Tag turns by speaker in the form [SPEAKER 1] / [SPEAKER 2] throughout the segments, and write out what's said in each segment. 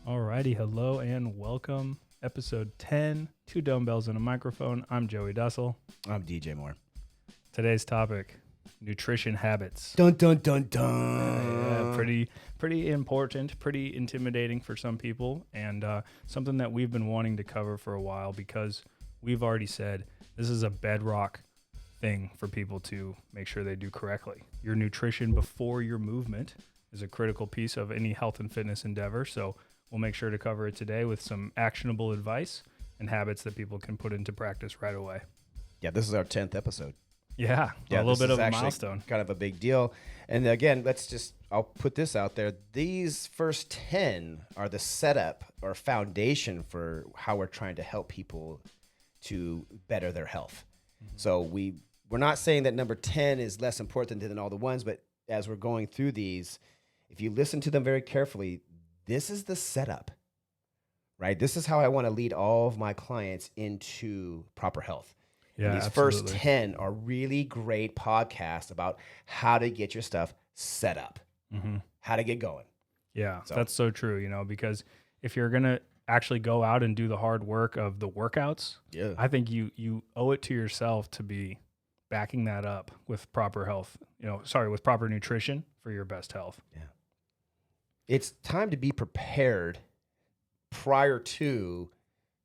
[SPEAKER 1] Alrighty, hello and welcome. Episode 10, 2 dumbbells and a microphone. I'm Joey Dussel.
[SPEAKER 2] I'm DJ Moore.
[SPEAKER 1] Today's topic, nutrition habits.
[SPEAKER 2] Dun, dun, dun, dun.
[SPEAKER 1] Pretty important, pretty intimidating for some people, and something that we've been wanting to cover for a while because we've already said this is a bedrock thing for people to make sure they do correctly. Your nutrition before your movement is a critical piece of any health and fitness endeavor, so we'll make sure to cover it today with some actionable advice and habits that people can put into practice right away.
[SPEAKER 2] Yeah, this is our 10th episode.
[SPEAKER 1] Yeah, a little bit of a milestone.
[SPEAKER 2] Kind of a big deal. And again, I'll put this out there. These first 10 are the setup or foundation for how we're trying to help people to better their health. Mm-hmm. So we're not saying that number 10 is less important than all the ones, but as we're going through these, if you listen to them very carefully, this is the setup, right? This is how I want to lead all of my clients into proper health.
[SPEAKER 1] Yeah,
[SPEAKER 2] these
[SPEAKER 1] absolutely.
[SPEAKER 2] First 10 are really great podcasts about how to get your stuff set up, how to get going.
[SPEAKER 1] Yeah, that's so true, because if you're going to actually go out and do the hard work of the workouts, I think you owe it to yourself to be backing that up with proper health, with proper nutrition for your best health.
[SPEAKER 2] Yeah. It's time to be prepared prior to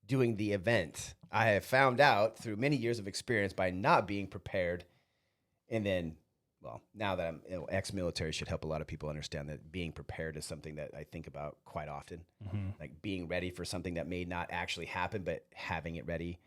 [SPEAKER 2] doing the event. I have found out through many years of experience by not being prepared. And then, now that I'm ex-military should help a lot of people understand that being prepared is something that I think about quite often. Like being ready for something that may not actually happen, but having it ready.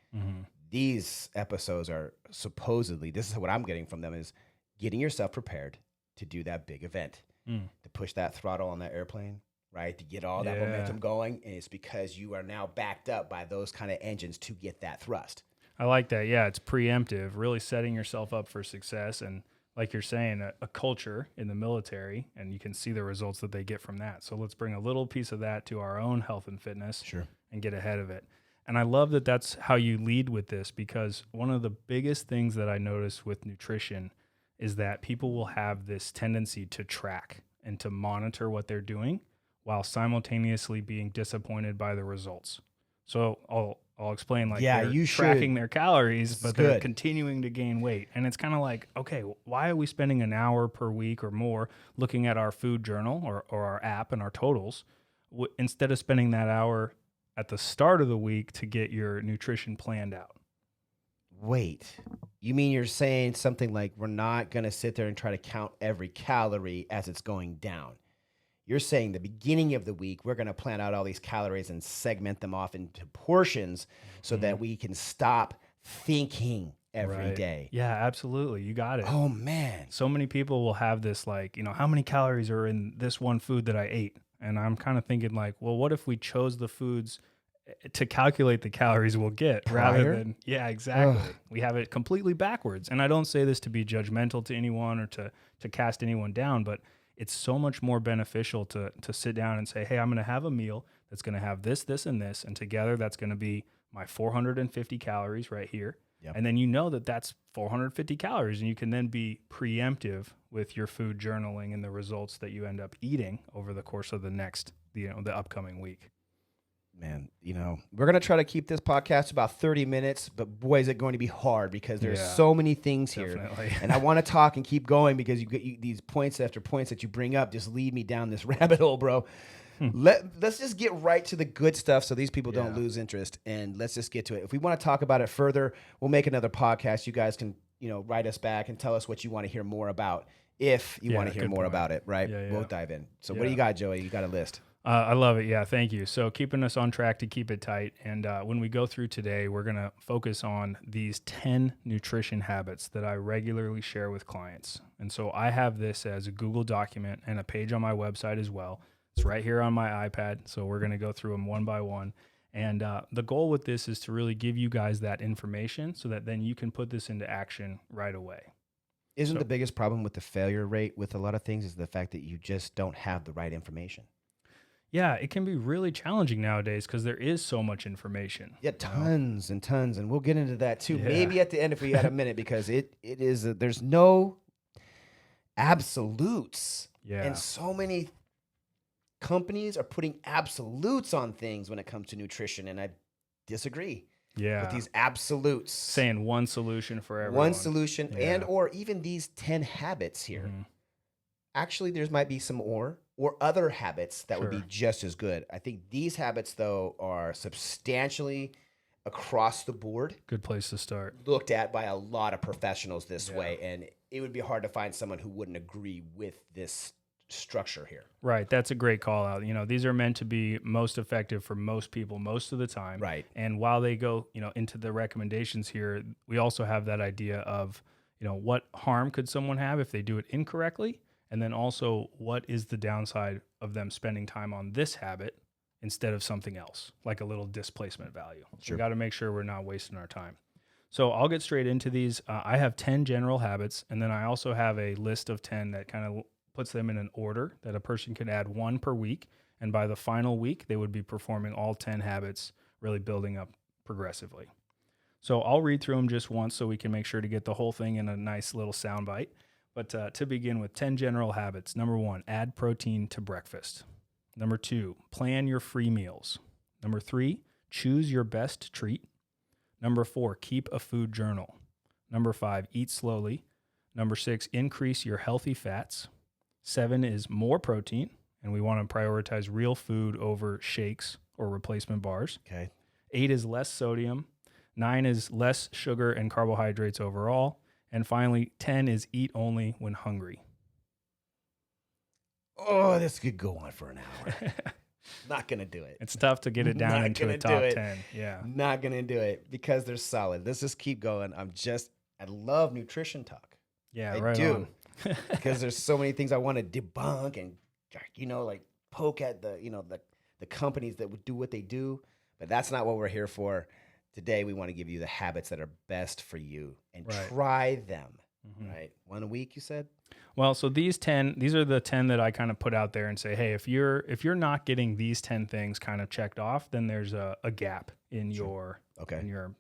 [SPEAKER 2] These episodes are supposedly, this is what I'm getting from them, is getting yourself prepared to do that big event. To push that throttle on that airplane, right? To get all that momentum going. And it's because you are now backed up by those kind of engines to get that thrust.
[SPEAKER 1] I like that. Yeah, it's preemptive, really setting yourself up for success. And like you're saying, a culture in the military, and you can see the results that they get from that. So let's bring a little piece of that to our own health and fitness and get ahead of it. And I love that that's how you lead with this, because one of the biggest things that I notice with nutrition is that people will have this tendency to track and to monitor what they're doing while simultaneously being disappointed by the results. So I'll explain, they're tracking their calories, but they're continuing to gain weight. And it's kind of like, okay, why are we spending an hour per week or more looking at our food journal or our app and our totals instead of spending that hour at the start of the week to get your nutrition planned out?
[SPEAKER 2] Wait, you mean you're saying something like we're not going to sit there and try to count every calorie as it's going down? You're saying the beginning of the week, we're going to plan out all these calories and segment them off into portions so that we can stop thinking every day.
[SPEAKER 1] Yeah, absolutely. You got it.
[SPEAKER 2] Oh, man.
[SPEAKER 1] So many people will have this how many calories are in this one food that I ate? And I'm kind of thinking what if we chose the foods to calculate the calories we'll get rather than, exactly. We have it completely backwards. And I don't say this to be judgmental to anyone or to cast anyone down, but it's so much more beneficial to sit down and say, hey, I'm going to have a meal that's going to have this, this, and this. And together that's going to be my 450 calories right here. Yep. And then that's 450 calories, and you can then be preemptive with your food journaling and the results that you end up eating over the course of the next, the upcoming week.
[SPEAKER 2] Man, we're going to try to keep this podcast about 30 minutes, but boy, is it going to be hard because there's so many things here.
[SPEAKER 1] Definitely.
[SPEAKER 2] And I want to talk and keep going because these points after points that you bring up just lead me down this rabbit hole, bro. Let's just get right to the good stuff so these people don't lose interest, and let's just get to it. If we want to talk about it further, we'll make another podcast. You guys can, write us back and tell us what you want to hear more about if you want to hear more about it, right? We'll dive in. So what do you got, Joey? You got a list?
[SPEAKER 1] I love it. Yeah, thank you. So keeping us on track to keep it tight. And when we go through today, we're going to focus on these 10 nutrition habits that I regularly share with clients. And so I have this as a Google document and a page on my website as well. It's right here on my iPad. So we're going to go through them one by one. And the goal with this is to really give you guys that information so that then you can put this into action right away.
[SPEAKER 2] Isn't the biggest problem with the failure rate with a lot of things is the fact that you just don't have the right information?
[SPEAKER 1] Yeah, it can be really challenging nowadays because there is so much information.
[SPEAKER 2] Yeah, tons and tons, and we'll get into that too. Yeah. Maybe at the end if we had a minute, because it is there's no absolutes, and so many companies are putting absolutes on things when it comes to nutrition, and I disagree with these absolutes.
[SPEAKER 1] Saying one solution for everyone.
[SPEAKER 2] One solution, and or even these 10 habits here. Actually, there might be some or other habits that would be just as good. I think these habits, though, are substantially across the board.
[SPEAKER 1] Good place to start.
[SPEAKER 2] Looked at by a lot of professionals this way, and it would be hard to find someone who wouldn't agree with this structure here.
[SPEAKER 1] Right. That's a great call out. You know, these are meant to be most effective for most people most of the time.
[SPEAKER 2] Right.
[SPEAKER 1] And while they go, you know, into the recommendations here, we also have that idea of, you know, what harm could someone have if they do it incorrectly? And then also, what is the downside of them spending time on this habit instead of something else, like a little displacement value? So we got to make sure we're not wasting our time. So I'll get straight into these. I have 10 general habits, and then I also have a list of 10 that kind of puts them in an order that a person can add one per week. And by the final week, they would be performing all 10 habits, really building up progressively. So I'll read through them just once so we can make sure to get the whole thing in a nice little soundbite. But to begin with, 10 general habits. Number 1, add protein to breakfast. Number 2, plan your free meals. Number 3, choose your best treat. Number 4, keep a food journal. Number 5, eat slowly. Number 6, increase your healthy fats. 7 is more protein, and we want to prioritize real food over shakes or replacement bars.
[SPEAKER 2] Okay.
[SPEAKER 1] 8 is less sodium. 9 is less sugar and carbohydrates overall. And finally, 10 is eat only when hungry.
[SPEAKER 2] Oh, this could go on for an hour. Not going to do it.
[SPEAKER 1] It's tough to get it down into a top 10. Yeah.
[SPEAKER 2] Not going to do it because they're solid. Let's just keep going. I love nutrition talk.
[SPEAKER 1] Yeah,
[SPEAKER 2] I
[SPEAKER 1] right
[SPEAKER 2] do.
[SPEAKER 1] on.
[SPEAKER 2] Because there's so many things I want to debunk and, you know, like poke at the, you know, the companies that would do what they do. But that's not what we're here for. Today, we want to give you the habits that are best for you and try them, right? 1 a week, you said?
[SPEAKER 1] Well, so these are the 10 that I kind of put out there and say, hey, if you're not getting these 10 things kind of checked off, then there's a gap in your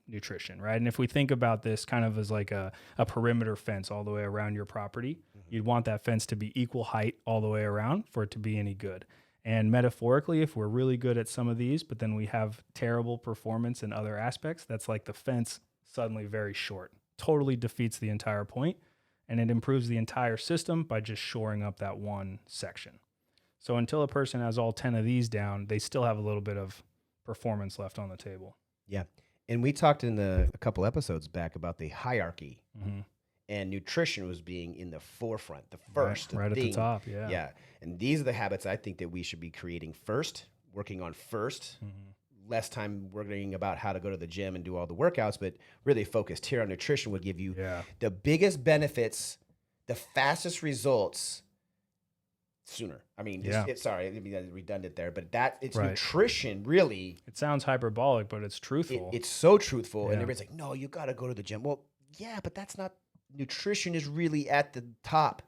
[SPEAKER 1] nutrition, right? And if we think about this kind of as like a perimeter fence all the way around your property, you'd want that fence to be equal height all the way around for it to be any good. And metaphorically, if we're really good at some of these, but then we have terrible performance in other aspects, that's like the fence suddenly very short. Totally defeats the entire point, and it improves the entire system by just shoring up that one section. So until a person has all 10 of these down, they still have a little bit of performance left on the table.
[SPEAKER 2] Yeah. And we talked in a couple episodes back about the hierarchy. And nutrition was being in the forefront, the first.
[SPEAKER 1] Right at the top, yeah.
[SPEAKER 2] Yeah. And these are the habits I think that we should be creating first, working on first. Less time worrying about how to go to the gym and do all the workouts, but really focused here on nutrition would give you the biggest benefits, the fastest results sooner. I mean, sorry, it'd be redundant there, but it's nutrition really.
[SPEAKER 1] It sounds hyperbolic, but it's truthful.
[SPEAKER 2] It's so truthful. And everybody's like, no, you got to go to the gym. Well, yeah, but that's not. Nutrition is really at the top.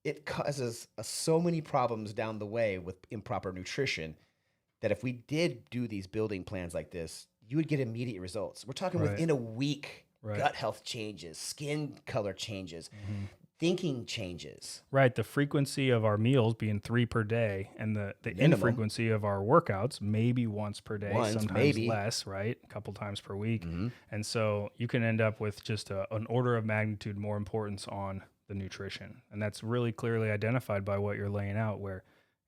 [SPEAKER 2] It causes so many problems down the way with improper nutrition that if we did do these building plans like this, you would get immediate results. We're talking within a week, gut health changes, skin color changes, thinking changes.
[SPEAKER 1] Right. The frequency of our meals being 3 per day and the infrequency of our workouts maybe once per day, sometimes less, right? A couple times per week. And so you can end up with just an order of magnitude more importance on the nutrition. And that's really clearly identified by what you're laying out, where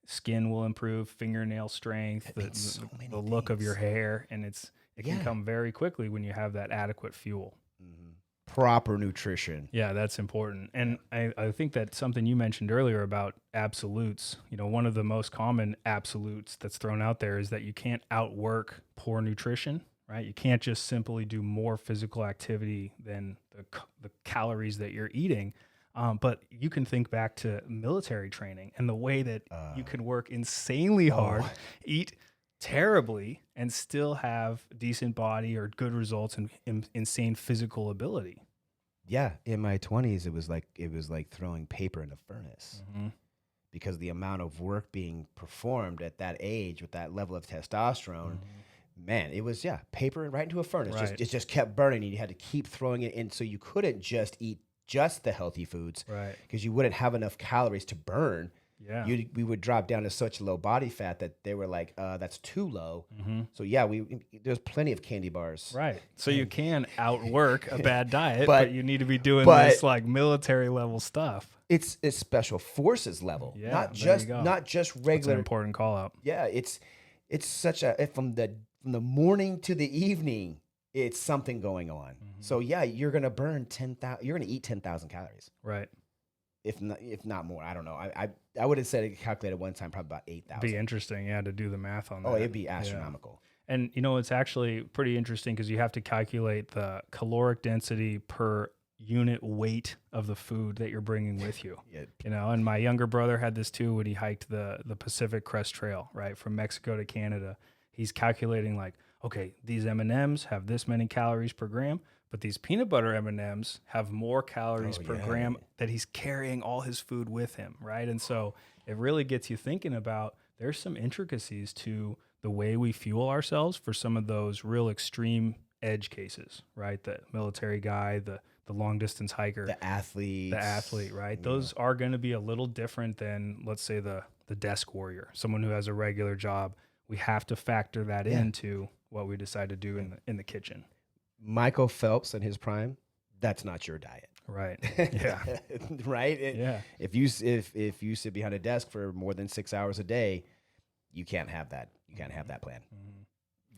[SPEAKER 1] skin will improve, fingernail strength, the look of your hair, and it can come very quickly when you have that adequate fuel.
[SPEAKER 2] Proper nutrition.
[SPEAKER 1] Yeah, that's important. And I think that something you mentioned earlier about absolutes, you know, one of the most common absolutes that's thrown out there is that you can't outwork poor nutrition, right? You can't just simply do more physical activity than the calories that you're eating. But you can think back to military training and the way that you can work insanely hard, eat terribly, and still have decent body or good results and insane physical ability.
[SPEAKER 2] Yeah, in my 20s, it was like throwing paper in a furnace because the amount of work being performed at that age with that level of testosterone, man, it was paper right into a furnace. Right. It just kept burning, and you had to keep throwing it in, so you couldn't just eat just the healthy foods, right? Because you wouldn't have enough calories to burn.
[SPEAKER 1] Yeah.
[SPEAKER 2] we would drop down to such low body fat that they were like, that's too low.
[SPEAKER 1] Mm-hmm.
[SPEAKER 2] So yeah, there's plenty of candy bars.
[SPEAKER 1] Right. So you can outwork a bad diet,
[SPEAKER 2] But-
[SPEAKER 1] but you need to be doing
[SPEAKER 2] but-
[SPEAKER 1] this like military level stuff.
[SPEAKER 2] It's special forces level,
[SPEAKER 1] Yeah,
[SPEAKER 2] not
[SPEAKER 1] there you
[SPEAKER 2] just
[SPEAKER 1] go.
[SPEAKER 2] regular.
[SPEAKER 1] That's an important call out.
[SPEAKER 2] Yeah, it's such a from the morning to the evening, it's something going on.
[SPEAKER 1] Mm-hmm.
[SPEAKER 2] So yeah, you're gonna burn 10,000. You're gonna eat 10,000 calories,
[SPEAKER 1] Right.
[SPEAKER 2] if not more. I don't know. I would have said it calculated one time probably about 8,000.
[SPEAKER 1] Be interesting, yeah, to do the math on that.
[SPEAKER 2] Oh, it'd be
[SPEAKER 1] Yeah.
[SPEAKER 2] astronomical.
[SPEAKER 1] And it's actually pretty interesting because you have to calculate the caloric density per unit weight of the food that you're bringing with you.
[SPEAKER 2] Yeah.
[SPEAKER 1] And my younger brother had this too when he hiked the Pacific Crest Trail, right, from Mexico to Canada. He's calculating like, okay, these M&Ms have this many calories per gram, but these peanut butter M&Ms have more calories per gram that he's carrying all his food with him, right? And so it really gets you thinking about there's some intricacies to the way we fuel ourselves for some of those real extreme edge cases, right? The military guy, the long distance hiker,
[SPEAKER 2] The athlete,
[SPEAKER 1] right? Those are going to be a little different than, let's say, the desk warrior, someone who has a regular job. We have to factor that into what we decide to do in the kitchen.
[SPEAKER 2] Michael Phelps in his prime, that's not your diet.
[SPEAKER 1] Right. Yeah.
[SPEAKER 2] Right?
[SPEAKER 1] Yeah.
[SPEAKER 2] If you sit behind a desk for more than 6 hours a day, you can't have that. You can't have that plan.
[SPEAKER 1] Mm-hmm.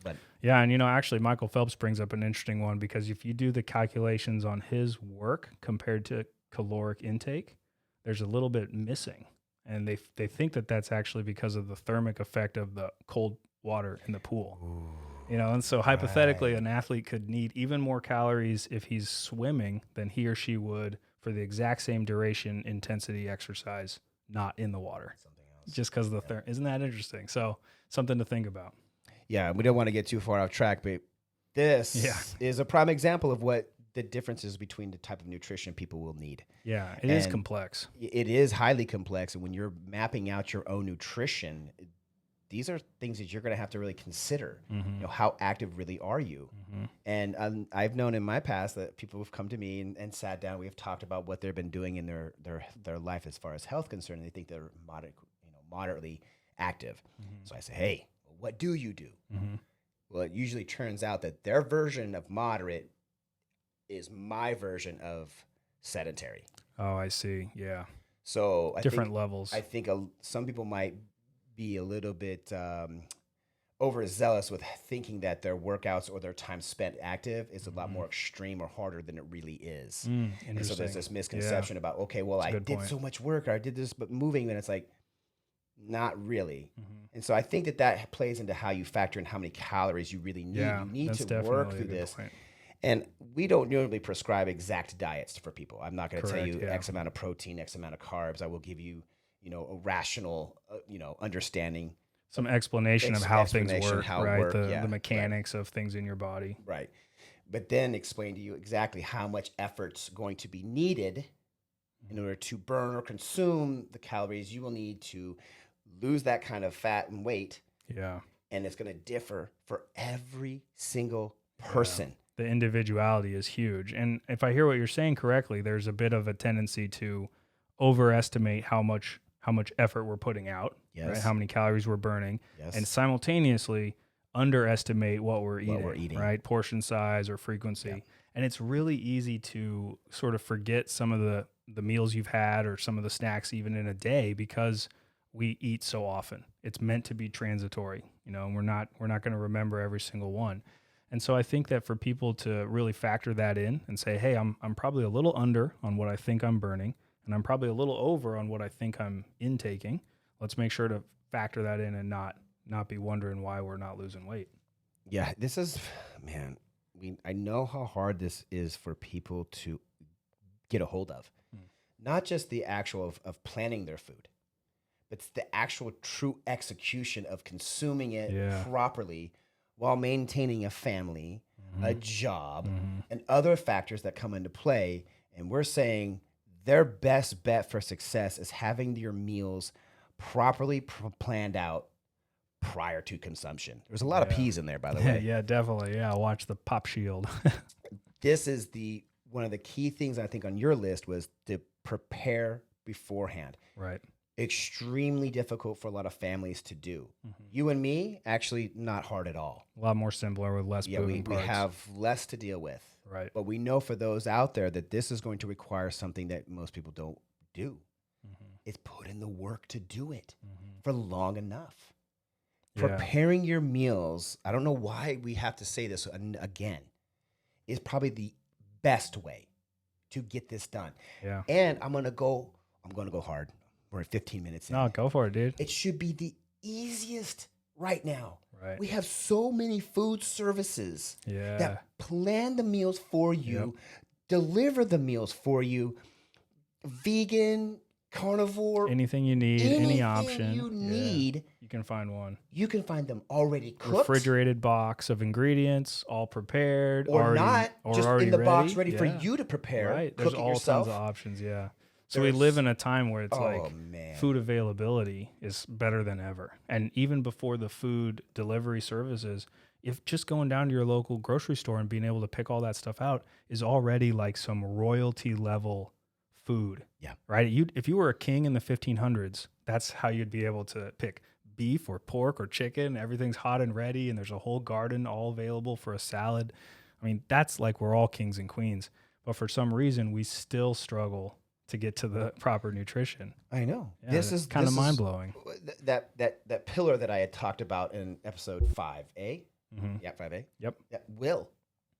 [SPEAKER 2] But
[SPEAKER 1] Yeah, and actually Michael Phelps brings up an interesting one because if you do the calculations on his work compared to caloric intake, there's a little bit missing. And they think that that's actually because of the thermic effect of the cold water in the pool. And so hypothetically an athlete could need even more calories if he's swimming than he or she would for the exact same duration intensity exercise not in the water.
[SPEAKER 2] something else.
[SPEAKER 1] Just because of the isn't that interesting? So something to think about.
[SPEAKER 2] Yeah, we don't want to get too far off track, but this is a prime example of what the differences between the type of nutrition people will need.
[SPEAKER 1] Yeah, it is
[SPEAKER 2] And
[SPEAKER 1] complex.
[SPEAKER 2] It is highly complex, and when you're mapping out your own nutrition, these are things that you're going to have to really consider.
[SPEAKER 1] Mm-hmm.
[SPEAKER 2] How active really are you?
[SPEAKER 1] Mm-hmm.
[SPEAKER 2] And I've known in my past that people have come to me and sat down. We've talked about what they've been doing in their life as far as health concerned. And they think they're moderately active.
[SPEAKER 1] Mm-hmm.
[SPEAKER 2] So I say, hey, what do you do?
[SPEAKER 1] Mm-hmm.
[SPEAKER 2] Well, it usually turns out that their version of moderate is my version of sedentary.
[SPEAKER 1] Oh, I see. Yeah.
[SPEAKER 2] So
[SPEAKER 1] Different levels.
[SPEAKER 2] I think some people might be a little bit overzealous with thinking that their workouts or their time spent active is a lot more extreme or harder than it really is. And so
[SPEAKER 1] Interesting.
[SPEAKER 2] there's this misconception about, okay, well,
[SPEAKER 1] That's a
[SPEAKER 2] I
[SPEAKER 1] good
[SPEAKER 2] did
[SPEAKER 1] point.
[SPEAKER 2] so much work or I did this, but moving, and it's like, not really.
[SPEAKER 1] Mm-hmm.
[SPEAKER 2] And so I think that plays into how you factor in how many calories you really need.
[SPEAKER 1] Yeah,
[SPEAKER 2] You need
[SPEAKER 1] that's
[SPEAKER 2] to work
[SPEAKER 1] definitely a
[SPEAKER 2] through
[SPEAKER 1] good
[SPEAKER 2] this.
[SPEAKER 1] point.
[SPEAKER 2] And we don't normally prescribe exact diets for people. I'm not going to tell
[SPEAKER 1] Correct,
[SPEAKER 2] you
[SPEAKER 1] yeah.
[SPEAKER 2] X amount of protein, X amount of carbs. I will give you, a rational, understanding.
[SPEAKER 1] Some explanation of how things
[SPEAKER 2] Explanation,
[SPEAKER 1] work,
[SPEAKER 2] how it
[SPEAKER 1] right?
[SPEAKER 2] work,
[SPEAKER 1] The
[SPEAKER 2] yeah,
[SPEAKER 1] mechanics of things in your body.
[SPEAKER 2] Right. But then explain to you exactly how much effort's going to be needed in order to burn or consume the calories you will need to lose that kind of fat and weight.
[SPEAKER 1] Yeah.
[SPEAKER 2] And it's going to differ for every single person.
[SPEAKER 1] The individuality is huge. And if I hear what you're saying correctly, there's a bit of a tendency to overestimate how much effort we're putting out,
[SPEAKER 2] Yes.
[SPEAKER 1] right? How many calories we're burning,
[SPEAKER 2] Yes.
[SPEAKER 1] and simultaneously underestimate what we're eating,
[SPEAKER 2] eating.
[SPEAKER 1] right? Portion size or frequency.
[SPEAKER 2] Yeah.
[SPEAKER 1] And it's really easy to sort of forget some of the meals you've had or some of the snacks even in a day because we eat so often. It's meant to be transitory, and we're not going to remember every single one. And so I think that for people to really factor that in and say, hey, I'm probably a little under on what I think I'm burning, and I'm probably a little over on what I think I'm intaking. Let's make sure to factor that in and not be wondering why we're not losing weight.
[SPEAKER 2] Yeah, this is, man, I know how hard this is for people to get a hold of. Not just the actual of planning their food, but it's the actual true execution of consuming it properly while maintaining a family, a job, and other factors that come into play. And we're saying their best bet for success is having your meals properly planned out prior to consumption. There's a lot of P's in there, by the way.
[SPEAKER 1] Yeah, definitely. Yeah, watch the pop shield.
[SPEAKER 2] This is one of the key things I think on your list was to prepare beforehand.
[SPEAKER 1] Right.
[SPEAKER 2] extremely difficult for a lot of families to do. You and me, actually not hard at all.
[SPEAKER 1] A lot more simpler with less
[SPEAKER 2] Yeah,
[SPEAKER 1] moving
[SPEAKER 2] we
[SPEAKER 1] parts.
[SPEAKER 2] have less to deal with.
[SPEAKER 1] Right.
[SPEAKER 2] But we know for those out there that this is going to require something that most people don't do. It's put in the work to do it for long enough.
[SPEAKER 1] Yeah.
[SPEAKER 2] Preparing your meals, I don't know why we have to say this again, is probably the best way to get this done.
[SPEAKER 1] Yeah.
[SPEAKER 2] And I'm going to go hard. We're at 15 minutes in.
[SPEAKER 1] No, go for it, dude.
[SPEAKER 2] It should be the easiest right now.
[SPEAKER 1] Right.
[SPEAKER 2] We have so many food services
[SPEAKER 1] Yeah.
[SPEAKER 2] that plan the meals for you, deliver the meals for you, vegan, carnivore,
[SPEAKER 1] Anything you need, any option
[SPEAKER 2] you need,
[SPEAKER 1] you can find one.
[SPEAKER 2] you can find them already cooked.
[SPEAKER 1] Refrigerated box of ingredients, all prepared,
[SPEAKER 2] or
[SPEAKER 1] already,
[SPEAKER 2] not,
[SPEAKER 1] or
[SPEAKER 2] just
[SPEAKER 1] already
[SPEAKER 2] in the box ready for
[SPEAKER 1] Yeah.
[SPEAKER 2] you to prepare.
[SPEAKER 1] Right.
[SPEAKER 2] Cook
[SPEAKER 1] There's
[SPEAKER 2] it
[SPEAKER 1] all
[SPEAKER 2] yourself.
[SPEAKER 1] tons of options. Yeah. So we live in a time where it's like
[SPEAKER 2] man.
[SPEAKER 1] food availability is better than ever. And even before the food delivery services, if just going down to your local grocery store and being able to pick all that stuff out is already like some royalty level food.
[SPEAKER 2] Yeah.
[SPEAKER 1] Right. If you were a king in the 1500s, that's how you'd be able to pick beef or pork or chicken. Everything's hot and ready. And there's a whole garden all available for a salad. I mean, that's like we're all kings and queens. But for some reason, we still struggle to get to the proper nutrition.
[SPEAKER 2] I know.
[SPEAKER 1] Yeah,
[SPEAKER 2] This is
[SPEAKER 1] kind of mind blowing.
[SPEAKER 2] That pillar that I had talked about in episode 5A. Yeah, 5A.
[SPEAKER 1] Yep.
[SPEAKER 2] That will.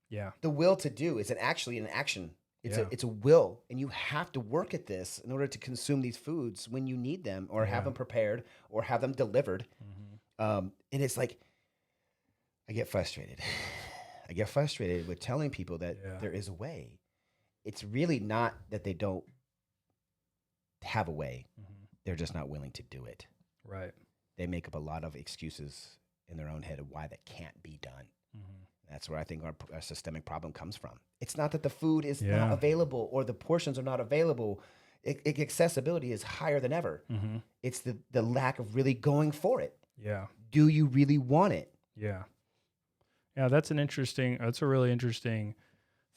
[SPEAKER 1] Yeah.
[SPEAKER 2] The will to do is actually an action.
[SPEAKER 1] Yeah.
[SPEAKER 2] It's a will, and you have to work at this in order to consume these foods when you need them, or have them prepared, or have them delivered. And it's like, I get frustrated. I get frustrated with telling people that there is a way. It's really not that they don't have a way. They're just not willing to do it.
[SPEAKER 1] Right.
[SPEAKER 2] They make up a lot of excuses in their own head of why that can't be done. That's where I think our systemic problem comes from. It's not that the food is not available or the portions are not available. Accessibility is higher than ever. It's the lack of really going for it.
[SPEAKER 1] Yeah.
[SPEAKER 2] Do you really want it?
[SPEAKER 1] Yeah. Yeah, that's a really interesting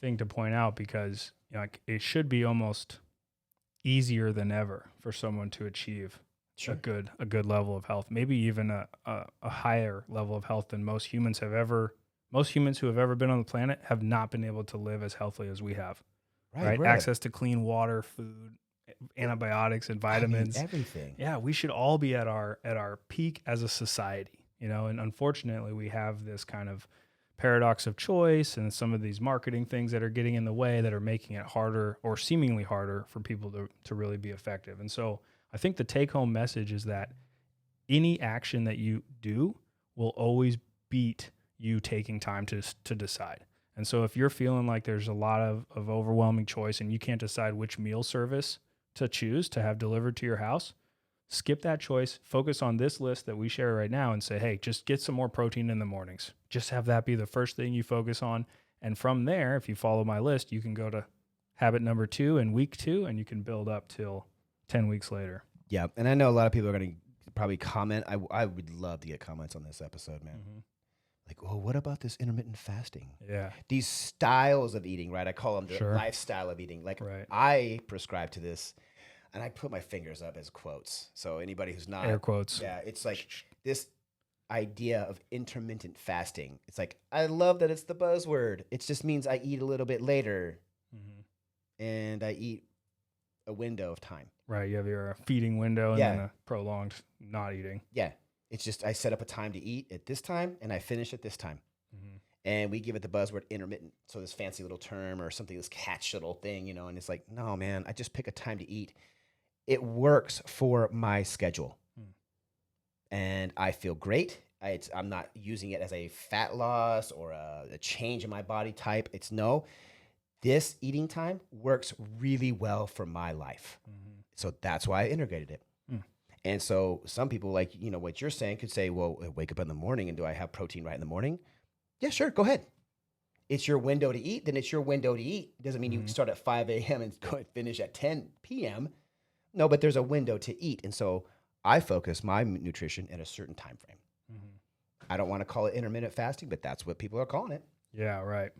[SPEAKER 1] thing to point out, because like it should be almost easier than ever for someone to achieve a good level of health, maybe even a higher level of health than most humans who have ever been on the planet have not been able to live as healthily as we have. Right? Access to clean water, food, antibiotics, and vitamins,
[SPEAKER 2] everything.
[SPEAKER 1] Yeah, we should all be at our peak as a society, and unfortunately we have this kind of paradox of choice and some of these marketing things that are getting in the way that are making it harder, or seemingly harder, for people to really be effective. And so I think the take-home message is that any action that you do will always beat you taking time to decide. And so if you're feeling like there's a lot of overwhelming choice and you can't decide which meal service to choose to have delivered to your house, skip that choice, focus on this list that we share right now and say, hey, just get some more protein in the mornings. Just have that be the first thing you focus on. And from there, if you follow my list, you can go to habit number 2 in week 2, and you can build up till 10 weeks later.
[SPEAKER 2] Yeah. And I know a lot of people are going to probably comment. I would love to get comments on this episode, man. Like, oh, what about this intermittent fasting?
[SPEAKER 1] Yeah.
[SPEAKER 2] These styles of eating, right? I call them the lifestyle of eating. Like, I prescribe to this, and I put my fingers up as quotes. So anybody who's not...
[SPEAKER 1] Air quotes.
[SPEAKER 2] Yeah, it's like this idea of intermittent fasting. It's like, I love that it's the buzzword. It just means I eat a little bit later, and I eat a window of time.
[SPEAKER 1] Right, you have your feeding window and then a prolonged not eating.
[SPEAKER 2] Yeah. It's just I set up a time to eat at this time and I finish at this time. And we give it the buzzword intermittent. So this fancy little term or something, this catch little thing, and it's like, no, man, I just pick a time to eat. It works for my schedule. And I feel great. I'm not using it as a fat loss or a change in my body type. This eating time works really well for my life. So that's why I integrated it. And so some people, like, what you're saying, could say, well, I wake up in the morning and do I have protein right in the morning? Yeah, sure. Go ahead. It's your window to eat. Then it's your window to eat. It doesn't mean you start at 5 a.m. and go and finish at 10 p.m. No, but there's a window to eat. And so I focus my nutrition at a certain time frame. I don't want to call it intermittent fasting, but that's what people are calling it.
[SPEAKER 1] Yeah, right.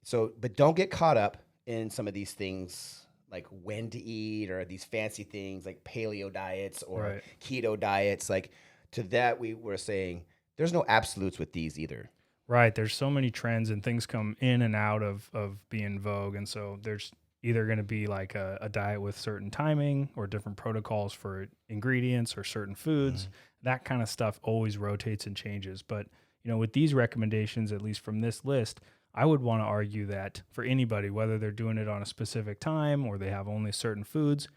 [SPEAKER 2] So, but don't get caught up in some of these things like when to eat or these fancy things like paleo diets or
[SPEAKER 1] Right.
[SPEAKER 2] keto diets. Like to that, we were saying there's no absolutes with these either.
[SPEAKER 1] Right. There's so many trends and things come in and out of being vogue. And so there's either going to be like a diet with certain timing or different protocols for ingredients or certain foods. That kind of stuff always rotates and changes. But, you know, with these recommendations, at least from this list, I would want to argue that for anybody, whether they're doing it on a specific time or they have only certain foods,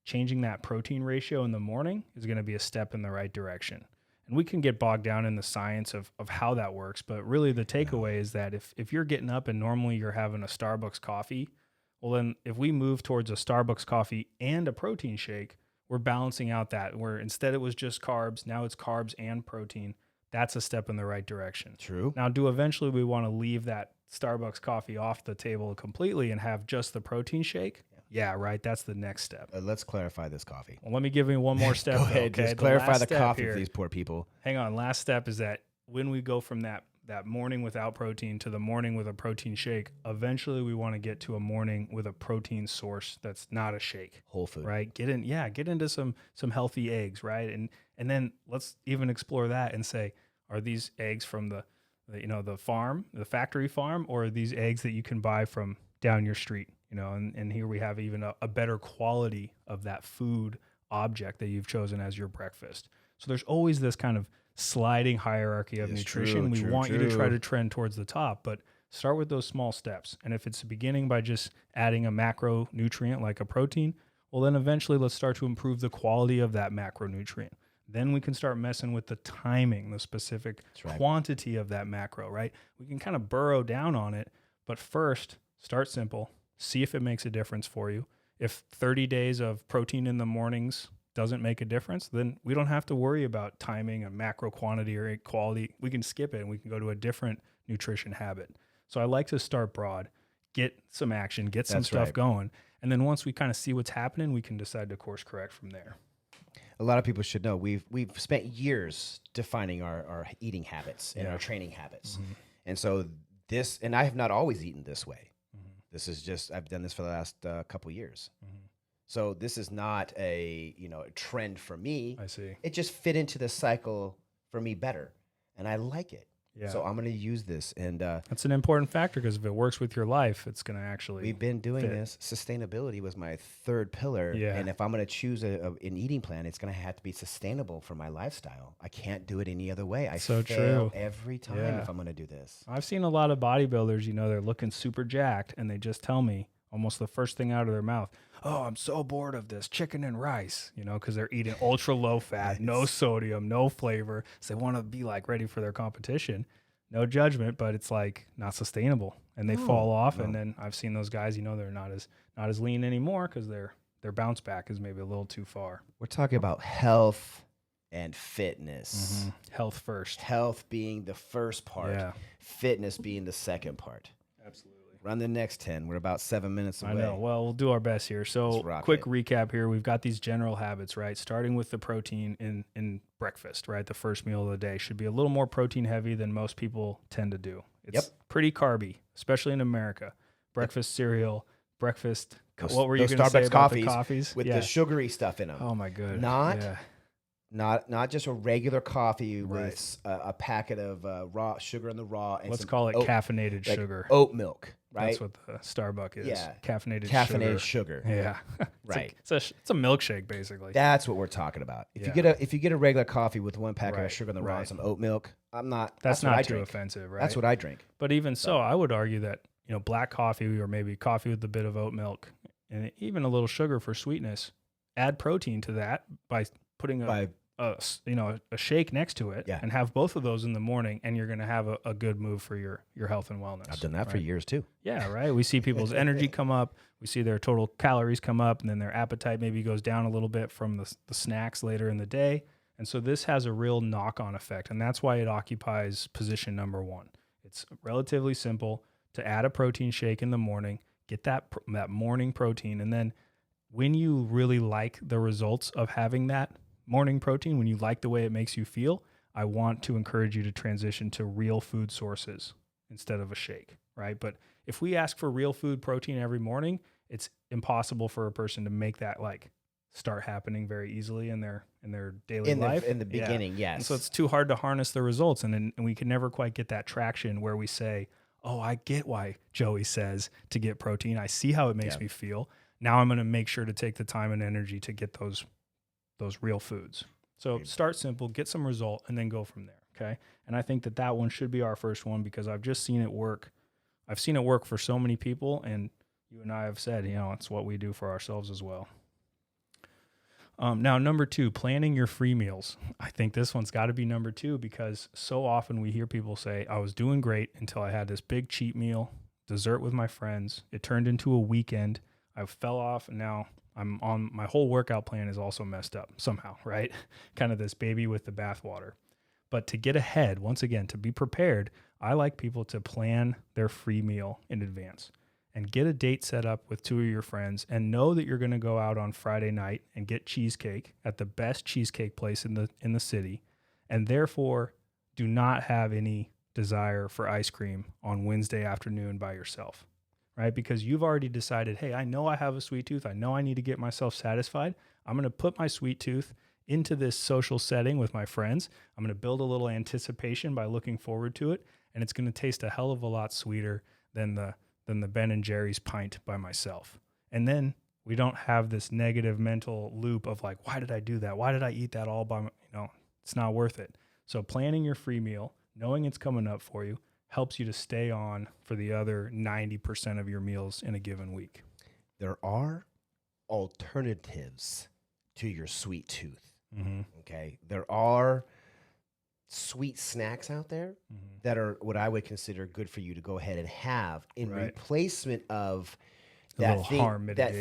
[SPEAKER 1] changing that protein ratio in the morning is going to be a step in the right direction. And we can get bogged down in the science of how that works. But really the takeaway is that if you're getting up and normally you're having a Starbucks coffee, well, then if we move towards a Starbucks coffee and a protein shake, we're balancing out that where instead it was just carbs, now it's carbs and protein. That's a step in the right direction.
[SPEAKER 2] True.
[SPEAKER 1] Now, do eventually we want to leave that Starbucks coffee off the table completely and have just the protein shake? Yeah, right. That's the next step.
[SPEAKER 2] Let's clarify this coffee.
[SPEAKER 1] Well, let me give you one more step.
[SPEAKER 2] Go ahead.
[SPEAKER 1] Okay?
[SPEAKER 2] Just clarify
[SPEAKER 1] last
[SPEAKER 2] the
[SPEAKER 1] step
[SPEAKER 2] coffee
[SPEAKER 1] here,
[SPEAKER 2] for these poor people.
[SPEAKER 1] Hang on. Last step is that when we go from that morning without protein to the morning with a protein shake, eventually we want to get to a morning with a protein source that's not a shake.
[SPEAKER 2] Whole food.
[SPEAKER 1] Right? Get into some healthy eggs, right? And then let's even explore that and say, are these eggs from the farm, the factory farm, or are these eggs that you can buy from down your street? You know, and here we have even a better quality of that food object that you've chosen as your breakfast. So there's always this kind of sliding hierarchy of nutrition. We want you to try to trend towards the top, but start with those small steps. And if it's beginning by just adding a macronutrient like a protein, well, then eventually let's start to improve the quality of that macronutrient. Then we can start messing with the timing, the specific quantity of that macro, right? We can kind of burrow down on it, but first start simple. See if it makes a difference for you. If 30 days of protein in the mornings doesn't make a difference, then we don't have to worry about timing and macro quantity or quality. We can skip it and we can go to a different nutrition habit. So I like to start broad, get some action, get some stuff going. And then once we kind of see what's happening, we can decide to course correct from there.
[SPEAKER 2] A lot of people should know we've spent years defining our eating habits and our training habits. And so and I have not always eaten this way. This is just, I've done this for the last couple of years. So this is not a trend for me.
[SPEAKER 1] I see.
[SPEAKER 2] It just fit into the cycle for me better. And I like it.
[SPEAKER 1] Yeah.
[SPEAKER 2] So I'm going to use this. And
[SPEAKER 1] that's an important factor because if it works with your life, it's going to actually
[SPEAKER 2] we've been doing this. Sustainability was my third pillar.
[SPEAKER 1] Yeah.
[SPEAKER 2] And if I'm going to choose an eating plan, it's going to have to be sustainable for my lifestyle. I can't do it any other way. I fail every time if I'm going to do this.
[SPEAKER 1] I've seen a lot of bodybuilders, they're looking super jacked and they just tell me almost the first thing out of their mouth, oh, I'm so bored of this chicken and rice, because they're eating ultra low fat, no sodium, no flavor. So they want to be like ready for their competition. No judgment, but it's like not sustainable and they fall off. And then I've seen those guys, they're not as lean anymore because their bounce back is maybe a little too far.
[SPEAKER 2] We're talking about health and fitness.
[SPEAKER 1] Health first.
[SPEAKER 2] Health being the first part, fitness being the second part.
[SPEAKER 1] Absolutely.
[SPEAKER 2] Run the next 10. We're about 7 minutes away.
[SPEAKER 1] I know. Well, we'll do our best here. So quick recap here. We've got these general habits, right? Starting with the protein in breakfast, right? The first meal of the day should be a little more protein heavy than most people tend to do. It's pretty carby, especially in America. Breakfast cereal, breakfast. What were you going to say about the coffees?
[SPEAKER 2] With the sugary stuff in them.
[SPEAKER 1] Oh, my goodness.
[SPEAKER 2] Not just a regular coffee with a packet of raw sugar in the raw. And
[SPEAKER 1] let's call it caffeinated sugar.
[SPEAKER 2] Oat milk. Right?
[SPEAKER 1] That's what the Starbucks is. Yeah.
[SPEAKER 2] Caffeinated sugar.
[SPEAKER 1] Yeah. It's a milkshake basically.
[SPEAKER 2] That's what we're talking about. If you get a regular coffee with one packet of sugar in the raw and some oat milk, that's not
[SPEAKER 1] too offensive, right?
[SPEAKER 2] That's what I drink.
[SPEAKER 1] But even so, I would argue that, black coffee or maybe coffee with a bit of oat milk and even a little sugar for sweetness, add protein to that by putting a shake next to it and have both of those in the morning, and you're going to have a good move for your health and wellness.
[SPEAKER 2] I've done that for years too.
[SPEAKER 1] Yeah, right. We see people's energy come up. We see their total calories come up, and then their appetite maybe goes down a little bit from the snacks later in the day. And so this has a real knock-on effect, and that's why it occupies position number 1. It's relatively simple to add a protein shake in the morning, get that morning protein, and then when you really like the results of having that morning protein, when you like the way it makes you feel, I want to encourage you to transition to real food sources instead of a shake, right? But if we ask for real food protein every morning it's impossible for a person to make that like start happening very easily in their daily life.
[SPEAKER 2] In the beginning, yes.
[SPEAKER 1] And so it's too hard to harness the results. And we can never quite get that traction where we say, oh, I get why Joey says to get protein. I see how it makes me feel. Now I'm going to make sure to take the time and energy to get those real foods. So start simple, get some result, and then go from there. Okay. And I think that one should be our first one because I've just seen it work. I've seen it work for so many people, and you and I have said, it's what we do for ourselves as well. Now, number 2, planning your free meals. I think this one's got to be number 2 because so often we hear people say, I was doing great until I had this big cheat meal, dessert with my friends. It turned into a weekend. I fell off, and now I'm on my whole workout plan is also messed up somehow, right? Kind of this baby with the bathwater. But to get ahead, once again, to be prepared, I like people to plan their free meal in advance and get a date set up with 2 of your friends and know that you're going to go out on Friday night and get cheesecake at the best cheesecake place in the city, and therefore do not have any desire for ice cream on Wednesday afternoon by yourself, right? Because you've already decided, hey, I know I have a sweet tooth. I know I need to get myself satisfied. I'm going to put my sweet tooth into this social setting with my friends. I'm going to build a little anticipation by looking forward to it, and it's going to taste a hell of a lot sweeter than the Ben and Jerry's pint by myself. And then we don't have this negative mental loop of like, why did I do that? Why did I eat that all by it's not worth it. So planning your free meal, knowing it's coming up for you, helps you to stay on for the other 90% of your meals in a given week.
[SPEAKER 2] There are alternatives to your sweet tooth.
[SPEAKER 1] Mm-hmm.
[SPEAKER 2] Okay. There are sweet snacks out there that are what I would consider good for you to go ahead and have in replacement of that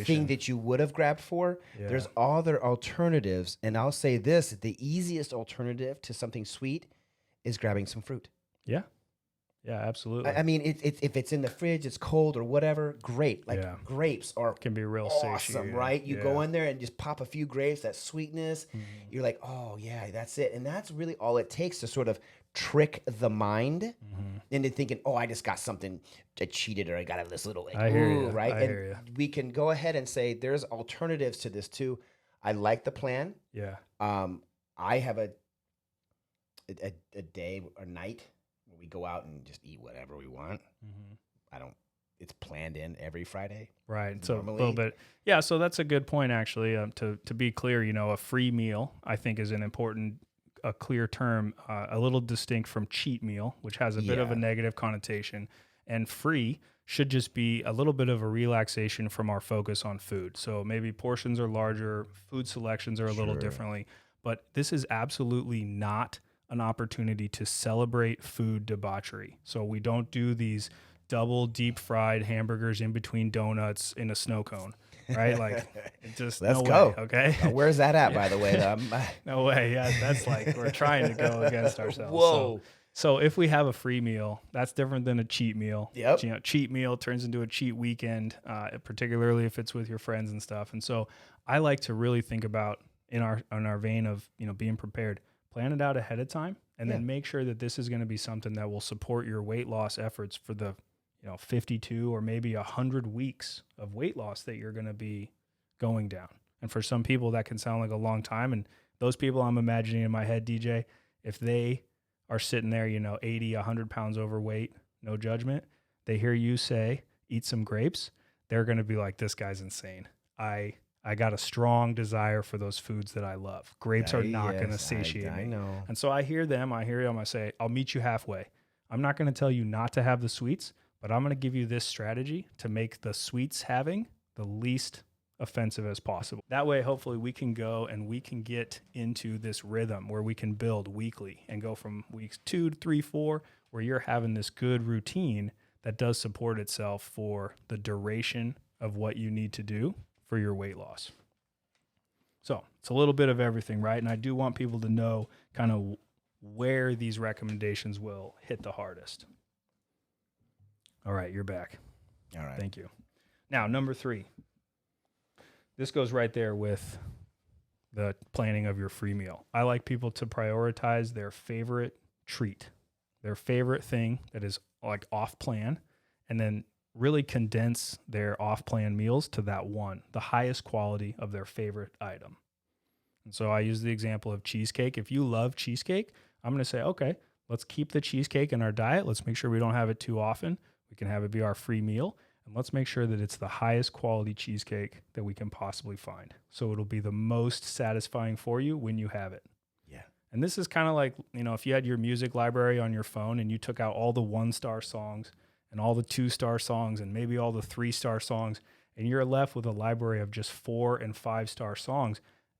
[SPEAKER 2] thing that you would have grabbed for. Yeah. There's other alternatives. And I'll say this, the easiest alternative to something sweet is grabbing some fruit.
[SPEAKER 1] Yeah. Yeah, absolutely.
[SPEAKER 2] I mean, if it's in the fridge, it's cold or whatever, great. Like grapes
[SPEAKER 1] can be real
[SPEAKER 2] awesome,
[SPEAKER 1] satiating.
[SPEAKER 2] Right? You go in there and just pop a few grapes, that sweetness. You're like, oh yeah, that's it. And that's really all it takes to sort of trick the mind into thinking, oh, I just got something, I cheated, or I got this little, like,
[SPEAKER 1] I hear you.
[SPEAKER 2] right?
[SPEAKER 1] I hear you.
[SPEAKER 2] We can go ahead and say there's alternatives to this too. I like the plan.
[SPEAKER 1] Yeah.
[SPEAKER 2] I have a day or night where we go out and just eat whatever we want. It's planned in every Friday.
[SPEAKER 1] Right. So a little bit. Yeah. So that's a good point, actually. To be clear, a free meal, I think, is an important, a clear term, a little distinct from cheat meal, which has a bit of a negative connotation. And free should just be a little bit of a relaxation from our focus on food. So maybe portions are larger, food selections are a little differently, but this is absolutely not an opportunity to celebrate food debauchery. So we don't do these double deep fried hamburgers in between donuts in a snow cone, right? Like, just
[SPEAKER 2] let's
[SPEAKER 1] no
[SPEAKER 2] go.
[SPEAKER 1] Way, okay.
[SPEAKER 2] Where's that at, by the way?
[SPEAKER 1] No way. Yeah, that's like we're trying to go against ourselves.
[SPEAKER 2] Whoa.
[SPEAKER 1] So if we have a free meal, that's different than a cheat meal.
[SPEAKER 2] Yep.
[SPEAKER 1] Cheat meal turns into a cheat weekend, particularly if it's with your friends and stuff. And so I like to really think about in our vein of being prepared. Plan it out ahead of time, and then make sure that this is going to be something that will support your weight loss efforts for the 52 or maybe 100 weeks of weight loss that you're going to be going down. And for some people, that can sound like a long time. And those people I'm imagining in my head, DJ, if they are sitting there, 80, 100 pounds overweight, no judgment, they hear you say, eat some grapes, they're going to be like, this guy's insane. I got a strong desire for those foods that I love. Grapes are not going to satiate me.
[SPEAKER 2] I know.
[SPEAKER 1] And so I hear them, I say, I'll meet you halfway. I'm not going to tell you not to have the sweets, but I'm going to give you this strategy to make the sweets having the least offensive as possible. That way, hopefully we can go and we can get into this rhythm where we can build weekly and go from weeks 2 to 3, 4, where you're having this good routine that does support itself for the duration of what you need to do for your weight loss. So it's a little bit of everything, right? And I do want people to know kind of where these recommendations will hit the hardest. All right, you're back.
[SPEAKER 2] All right.
[SPEAKER 1] Thank you. Now, number 3. This goes right there with the planning of your free meal. I like people to prioritize their favorite treat, their favorite thing that is like off plan, and then really condense their off-plan meals to that one, the highest quality of their favorite item. And so I use the example of cheesecake. If you love cheesecake, I'm going to say, okay, let's keep the cheesecake in our diet. Let's make sure we don't have it too often. We can have it be our free meal. And let's make sure that it's the highest quality cheesecake that we can possibly find. So it'll be the most satisfying for you when you have it.
[SPEAKER 2] Yeah.
[SPEAKER 1] And this is kind of like, if you had your music library on your phone and you took out all the 1-star songs and all the 2-star songs and maybe all the 3-star songs, and you're left with a library of just 4 and 5-star songs.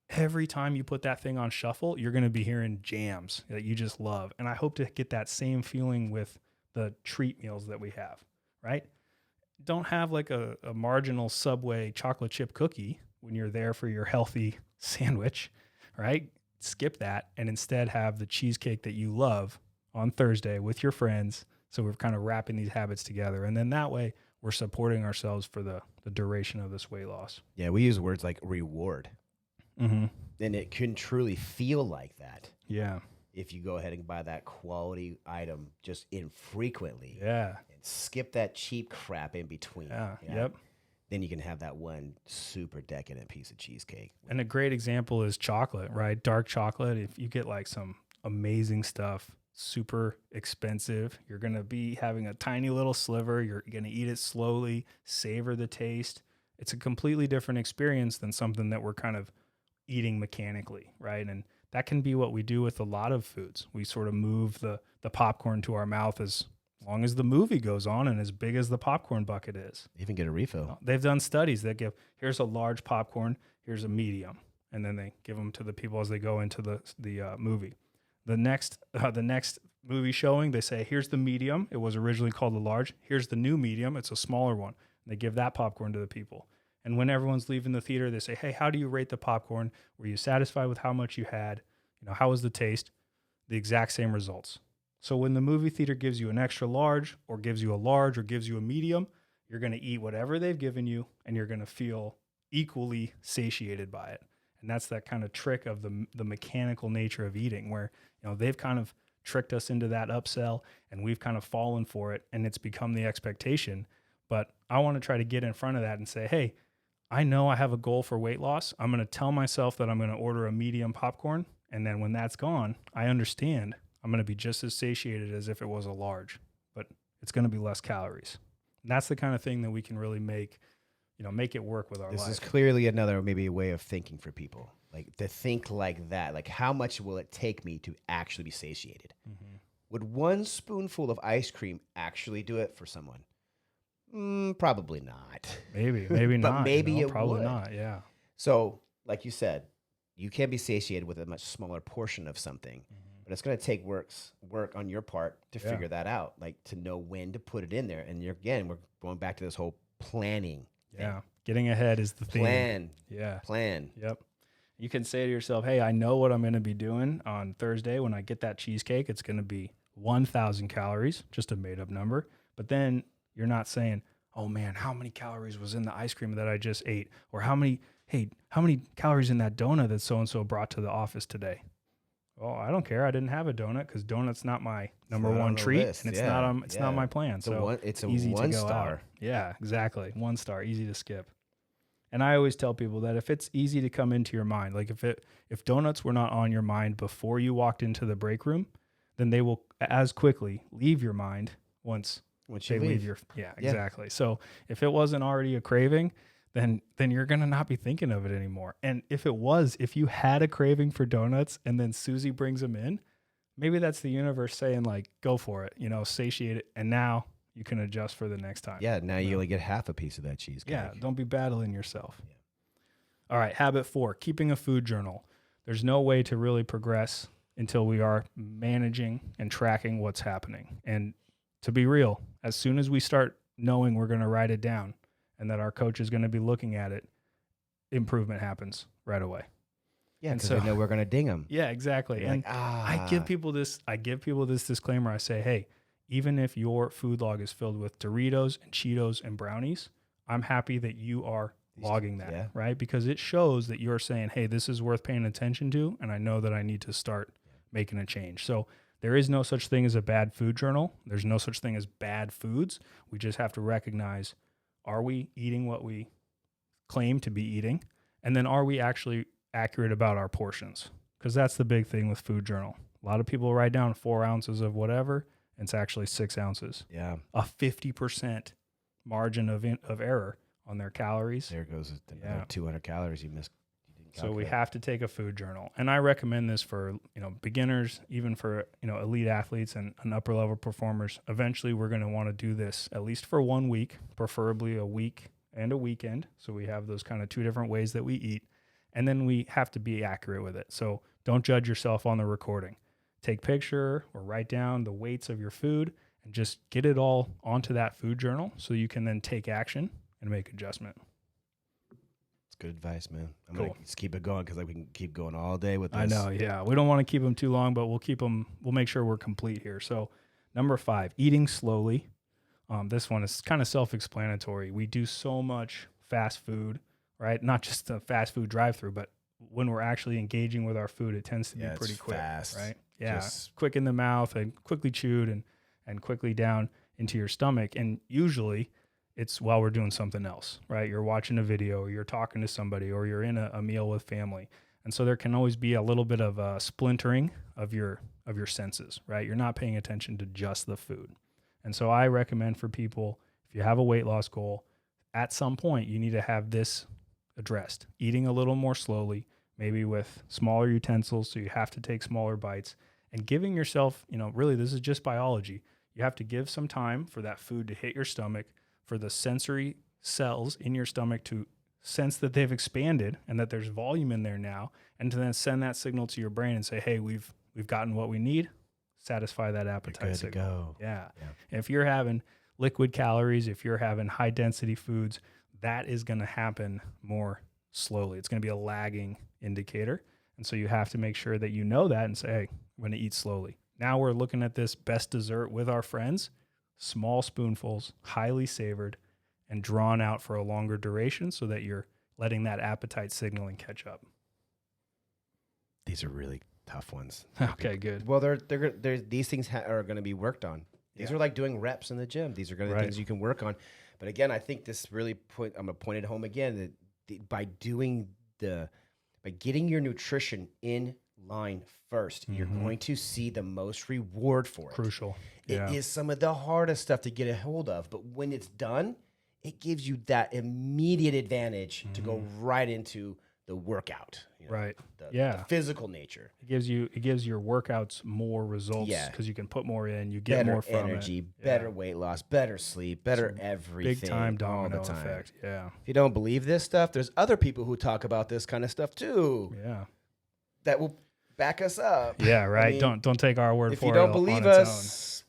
[SPEAKER 1] Every time you put that thing on shuffle, you're going to be hearing jams that you just love. And I hope to get that same feeling with the treat meals that we have, right? Don't have like a marginal Subway chocolate chip cookie when you're there for your healthy sandwich, right? Skip that and instead have the cheesecake that you love on Thursday with your friends. So we're kind of wrapping these habits together. And then that way we're supporting ourselves for the duration of this weight loss.
[SPEAKER 2] Yeah, we use words like reward.
[SPEAKER 1] Mm-hmm.
[SPEAKER 2] And it can truly feel like that.
[SPEAKER 1] Yeah.
[SPEAKER 2] If you go ahead and buy that quality item just infrequently.
[SPEAKER 1] Yeah.
[SPEAKER 2] And skip that cheap crap in between.
[SPEAKER 1] Yeah.
[SPEAKER 2] You know?
[SPEAKER 1] Yep.
[SPEAKER 2] Then you can have that one super decadent piece of cheesecake.
[SPEAKER 1] And a great example is chocolate, right? Dark chocolate. If you get like some amazing stuff, super expensive, you're going to be having a tiny little sliver. You're going to eat it slowly, savor the taste. It's a completely different experience than something that we're kind of eating mechanically, right? And that can be what we do with a lot of foods. We sort of move the popcorn to our mouth as long as the movie goes on and as big as the popcorn bucket is.
[SPEAKER 2] Even get a refill.
[SPEAKER 1] They've done studies that give, here's a large popcorn, here's a medium, and then they give them to the people as they go into the movie. The next movie showing, they say, here's the medium. It was originally called the large. Here's the new medium. It's a smaller one. And they give that popcorn to the people. And when everyone's leaving the theater, they say, hey, how do you rate the popcorn? Were you satisfied with how much you had? How was the taste? The exact same results. So when the movie theater gives you an extra large or gives you a large or gives you a medium, you're going to eat whatever they've given you and you're going to feel equally satiated by it. And that's that kind of trick of the mechanical nature of eating where, they've kind of tricked us into that upsell and we've kind of fallen for it and it's become the expectation. But I want to try to get in front of that and say, hey, I know I have a goal for weight loss. I'm going to tell myself that I'm going to order a medium popcorn. And then when that's gone, I understand I'm going to be just as satiated as if it was a large, but it's going to be less calories. And that's the kind of thing that we can really make it work with our life.
[SPEAKER 2] This is clearly another maybe a way of thinking for people. Like to think like that, like how much will it take me to actually be satiated? Mm-hmm. Would one spoonful of ice cream actually do it for someone? Probably not.
[SPEAKER 1] Maybe
[SPEAKER 2] but
[SPEAKER 1] not.
[SPEAKER 2] Maybe it
[SPEAKER 1] probably
[SPEAKER 2] would.
[SPEAKER 1] not. Yeah.
[SPEAKER 2] So, like you said, you can be satiated with a much smaller portion of something, but it's going to take work on your part to figure that out, like to know when to put it in there. And we're going back to this whole planning.
[SPEAKER 1] Yeah. Getting ahead is the thing.
[SPEAKER 2] Plan.
[SPEAKER 1] Yeah.
[SPEAKER 2] Plan.
[SPEAKER 1] Yep. You can say to yourself, hey, I know what I'm going to be doing on Thursday when I get that cheesecake. It's going to be 1,000 calories, just a made up number. But then you're not saying, oh man, how many calories was in the ice cream that I just ate? Or how many calories in that donut that so-and-so brought to the office today? Well, I don't care. I didn't have a donut because donut's not my number one treat. And it's not my plan.
[SPEAKER 2] It's a
[SPEAKER 1] easy
[SPEAKER 2] one
[SPEAKER 1] to go
[SPEAKER 2] star.
[SPEAKER 1] out. Yeah, exactly. 1 star, easy to skip. And I always tell people that if it's easy to come into your mind, like if donuts were not on your mind before you walked into the break room, then they will as quickly leave your mind once they leave your exactly. So if it wasn't already a craving, then you're gonna not be thinking of it anymore. And if you had a craving for donuts and then Susie brings them in, maybe that's the universe saying like, go for it, satiate it, and now you can adjust for the next time.
[SPEAKER 2] Yeah, now you only get half a piece of that cheesecake.
[SPEAKER 1] Yeah, don't be battling yourself. Yeah. All right, habit 4, keeping a food journal. There's no way to really progress until we are managing and tracking what's happening. And to be real, as soon as we start knowing we're going to write it down and that our coach is going to be looking at it, improvement happens right away.
[SPEAKER 2] Yeah, because they know we're going to ding them.
[SPEAKER 1] Yeah, exactly. And I give people this disclaimer. I say, hey, even if your food log is filled with Doritos and Cheetos and brownies, I'm happy that you are logging that, right? Because it shows that you're saying, hey, this is worth paying attention to, and I know that I need to start making a change. So There is no such thing as a bad food journal. There's no such thing as bad foods. We just have to recognize, are we eating what we claim to be eating? And then are we actually accurate about our portions? Because that's the big thing with food journal. A lot of people write down 4 ounces of whatever, and it's actually 6 ounces.
[SPEAKER 2] Yeah.
[SPEAKER 1] A 50% margin of error on their calories.
[SPEAKER 2] There goes another 200 calories you missed.
[SPEAKER 1] So we have to take a food journal. And I recommend this for, beginners, even for, elite athletes and upper level performers. Eventually we're going to want to do this at least for 1 week, preferably a week and a weekend. So we have those kind of 2 different ways that we eat. And then we have to be accurate with it. So don't judge yourself on the recording. Take picture or write down the weights of your food and just get it all onto that food journal so you can then take action and make adjustment.
[SPEAKER 2] Good advice, man. I'm
[SPEAKER 1] Cool.
[SPEAKER 2] gonna just keep it going because we can keep going all day with this.
[SPEAKER 1] I know, yeah. We don't want to keep them too long, but we'll make sure we're complete here. So number 5, eating slowly. This one is kind of self-explanatory. We do so much fast food, right? Not just the fast food drive-through, but when we're actually engaging with our food, it tends to be pretty quick,
[SPEAKER 2] fast,
[SPEAKER 1] right? Yeah,
[SPEAKER 2] just
[SPEAKER 1] quick in the mouth and quickly chewed and quickly down into your stomach. And usually it's while we're doing something else, right? You're watching a video or you're talking to somebody or you're in a meal with family. And so there can always be a little bit of a splintering of your senses, right? You're not paying attention to just the food. And so I recommend for people, if you have a weight loss goal, at some point you need to have this addressed. Eating a little more slowly, maybe with smaller utensils, so you have to take smaller bites, and giving yourself, really this is just biology. You have to give some time for that food to hit your stomach, for the sensory cells in your stomach to sense that they've expanded and that there's volume in there now, and to then send that signal to your brain and say, hey, we've gotten what we need, satisfy that appetite signal.
[SPEAKER 2] Go.
[SPEAKER 1] Yeah. And if you're having liquid calories, if you're having high density foods, that is going to happen more slowly. It's going to be a lagging indicator. And so you have to make sure that you know that and say, hey, I'm going to eat slowly. Now we're looking at this best dessert with our friends, small spoonfuls, highly savored, and drawn out for a longer duration so that you're letting that appetite signaling catch up.
[SPEAKER 2] These are really tough ones.
[SPEAKER 1] Okay, good.
[SPEAKER 2] Well, these things are going to be worked on. These are like doing reps in the gym. These are going to be things you can work on. But again, I think this really I'm going to point it home again that by getting your nutrition in line first, you're going to see the most reward for it.
[SPEAKER 1] Crucial.
[SPEAKER 2] It is some of the hardest stuff to get a hold of, but when it's done, it gives you that immediate advantage to go right into the workout.
[SPEAKER 1] Right.
[SPEAKER 2] The physical nature.
[SPEAKER 1] It gives your workouts more results because you can put more in, you get
[SPEAKER 2] better
[SPEAKER 1] more from
[SPEAKER 2] energy,
[SPEAKER 1] it.
[SPEAKER 2] better weight loss, better sleep, better everything.
[SPEAKER 1] Big time domino
[SPEAKER 2] all the time.
[SPEAKER 1] effect. Yeah.
[SPEAKER 2] If you don't believe this stuff, there's other people who talk about this kind of stuff too.
[SPEAKER 1] Yeah.
[SPEAKER 2] That will back us up.
[SPEAKER 1] Yeah, right.
[SPEAKER 2] I mean,
[SPEAKER 1] don't take our word for it.
[SPEAKER 2] If you don't believe us,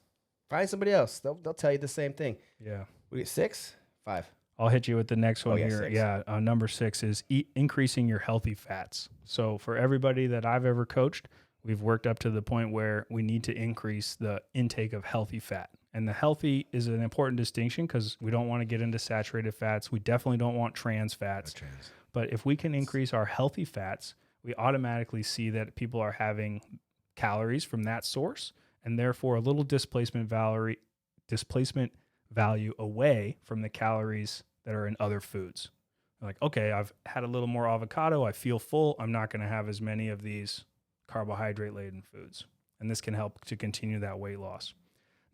[SPEAKER 2] find somebody else. They'll tell you the same thing.
[SPEAKER 1] Yeah.
[SPEAKER 2] We get 6, 5.
[SPEAKER 1] I'll hit you with the next one here.
[SPEAKER 2] 6.
[SPEAKER 1] Yeah, number 6 is increasing your healthy fats. So for everybody that I've ever coached, we've worked up to the point where we need to increase the intake of healthy fat. And the healthy is an important distinction because we don't want to get into saturated fats. We definitely don't want trans fats. But if we can increase our healthy fats, we automatically see that people are having calories from that source and therefore a little displacement value away from the calories that are in other foods. Like, okay, I've had a little more avocado. I feel full. I'm not going to have as many of these carbohydrate-laden foods. And this can help to continue that weight loss.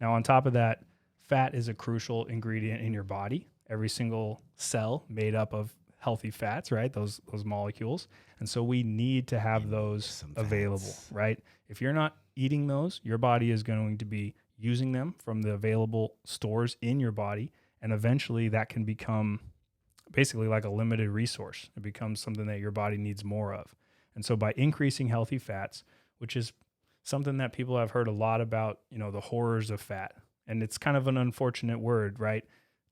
[SPEAKER 1] Now, on top of that, fat is a crucial ingredient in your body. Every single cell made up of healthy fats, right? Those molecules. And so we need to have those available, right? If you're not eating those, your body is going to be using them from the available stores in your body. And eventually that can become basically like a limited resource. It becomes something that your body needs more of. And so by increasing healthy fats, which is something that people have heard a lot about, the horrors of fat. And it's kind of an unfortunate word, right?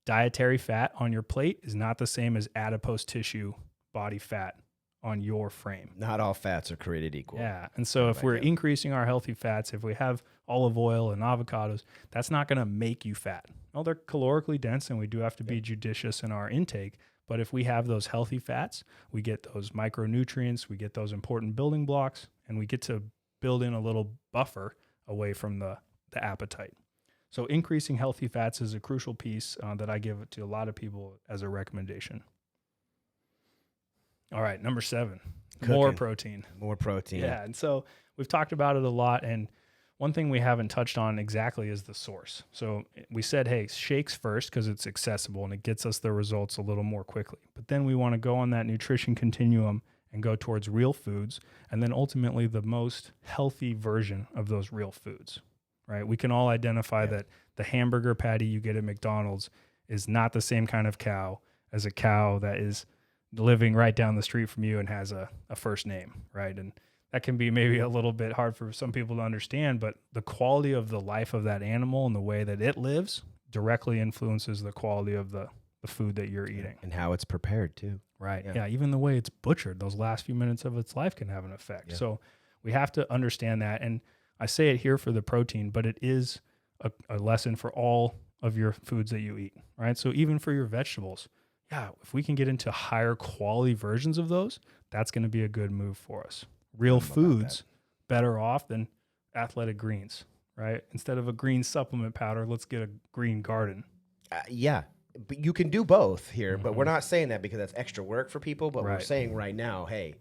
[SPEAKER 1] Dietary fat on your plate is not the same as adipose tissue body fat on your frame.
[SPEAKER 2] Not all fats are created equal.
[SPEAKER 1] Yeah. And so if we're increasing our healthy fats, if we have olive oil and avocados, that's not going to make you fat. Well, they're calorically dense and we do have to be judicious in our intake. But if we have those healthy fats, we get those micronutrients, we get those important building blocks, and we get to build in a little buffer away from the appetite. So increasing healthy fats is a crucial piece that I give to a lot of people as a recommendation. All right, number 7, more protein.
[SPEAKER 2] More protein.
[SPEAKER 1] Yeah, and so we've talked about it a lot, and one thing we haven't touched on exactly is the source. So we said, hey, shakes first because it's accessible and it gets us the results a little more quickly. But then we want to go on that nutrition continuum and go towards real foods, and then ultimately the most healthy version of those real foods, right? We can all identify that the hamburger patty you get at McDonald's is not the same kind of cow as a cow that is living right down the street from you and has a first name, right? And that can be maybe a little bit hard for some people to understand, but the quality of the life of that animal and the way that it lives directly influences the quality of the food that you're eating.
[SPEAKER 2] And how it's prepared too.
[SPEAKER 1] Right. Yeah. Even the way it's butchered, those last few minutes of its life can have an effect. Yeah. So we have to understand that. And I say it here for the protein, but it is a lesson for all of your foods that you eat, right? So even for your vegetables, if we can get into higher quality versions of those, that's going to be a good move for us. Real foods better off than athletic greens, right? Instead of a green supplement powder, let's get a green garden.
[SPEAKER 2] But you can do both here, but we're not saying that because that's extra work for people, but we're saying right now, hey,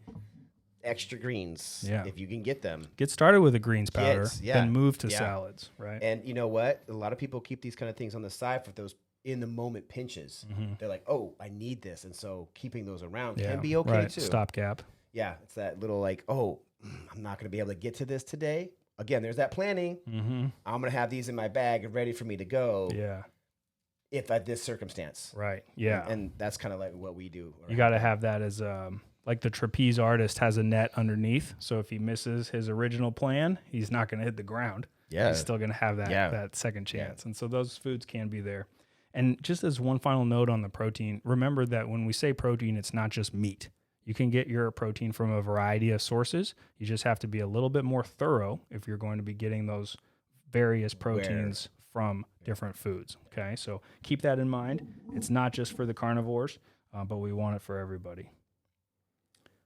[SPEAKER 2] extra greens, if you can get them.
[SPEAKER 1] Get started with a greens powder, then move to salads, right?
[SPEAKER 2] And you know what? A lot of people keep these kind of things on the side for those in-the-moment pinches. They're like, oh, I need this. And so keeping those around can be okay too.
[SPEAKER 1] Stopgap.
[SPEAKER 2] Yeah, it's that little like, oh, I'm not going to be able to get to this today. Again, there's that planning. I'm going to have these in my bag and ready for me to go.
[SPEAKER 1] Yeah.
[SPEAKER 2] If at this circumstance.
[SPEAKER 1] Right. Yeah.
[SPEAKER 2] And that's kind of like what we do.
[SPEAKER 1] You got to have that as like the trapeze artist has a net underneath. So if he misses his original plan, he's not going to hit the ground. Yeah. He's still going to have that second chance. And so those foods can be there. And just as one final note on the protein, remember that when we say protein, it's not just meat. You can get your protein from a variety of sources. You just have to be a little bit more thorough if you're going to be getting those various proteins from different foods. Okay, so keep that in mind. It's not just for the carnivores, but we want it for everybody.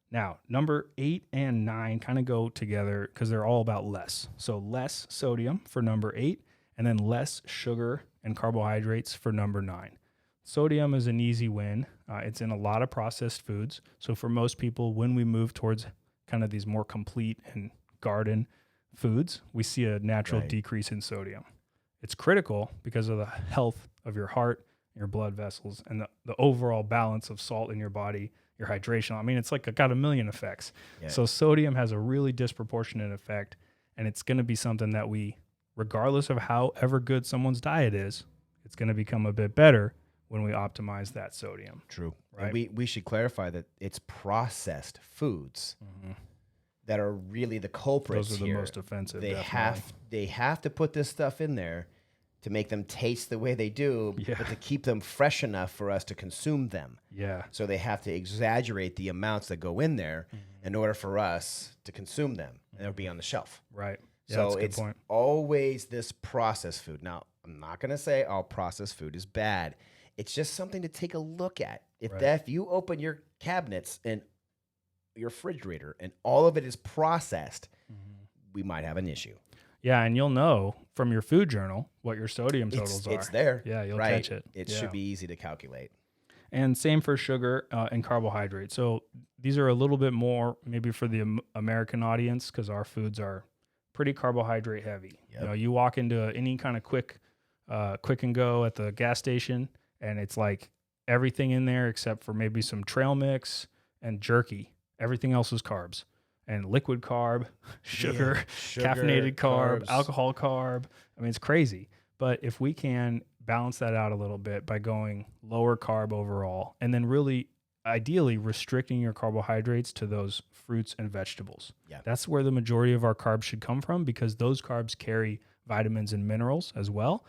[SPEAKER 1] Now, number 8 and 9 kind of go together because they're all about less. So less sodium for number 8, and then less sugar and carbohydrates for number 9. Sodium is an easy win. It's in a lot of processed foods. So for most people, when we move towards kind of these more complete and garden foods, we see a natural decrease in sodium. It's critical because of the health of your heart, your blood vessels, and the overall balance of salt in your body, your hydration. I mean, it's like got a million effects. Yeah. So sodium has a really disproportionate effect, and it's going to be something that we, regardless of however good someone's diet is, it's going to become a bit better when we optimize that sodium.
[SPEAKER 2] True. Right. And we should clarify that it's processed foods that are really the culprits.
[SPEAKER 1] Those are the most offensive.
[SPEAKER 2] They have to put this stuff in there to make them taste the way they do, but to keep them fresh enough for us to consume them.
[SPEAKER 1] Yeah.
[SPEAKER 2] So they have to exaggerate the amounts that go in there in order for us to consume them, and they'll be on the shelf.
[SPEAKER 1] Right. Yeah,
[SPEAKER 2] so it's always this processed food. Now, I'm not going to say all processed food is bad. It's just something to take a look at. If you open your cabinets and your refrigerator and all of it is processed, we might have an issue.
[SPEAKER 1] Yeah, and you'll know from your food journal what your sodium totals are.
[SPEAKER 2] It's there.
[SPEAKER 1] Yeah, you'll catch it.
[SPEAKER 2] It should be easy to calculate.
[SPEAKER 1] And same for sugar and carbohydrates. So these are a little bit more maybe for the American audience because our foods are pretty carbohydrate heavy. Yep. You know, you walk into any kind of quick and go at the gas station, and it's like everything in there except for maybe some trail mix and jerky. Everything else is carbs and liquid carb, sugar, caffeinated carb, alcohol carb. I mean, it's crazy. But if we can balance that out a little bit by going lower carb overall, and then really ideally restricting your carbohydrates to those fruits and vegetables. Yeah. That's where the majority of our carbs should come from because those carbs carry vitamins and minerals as well.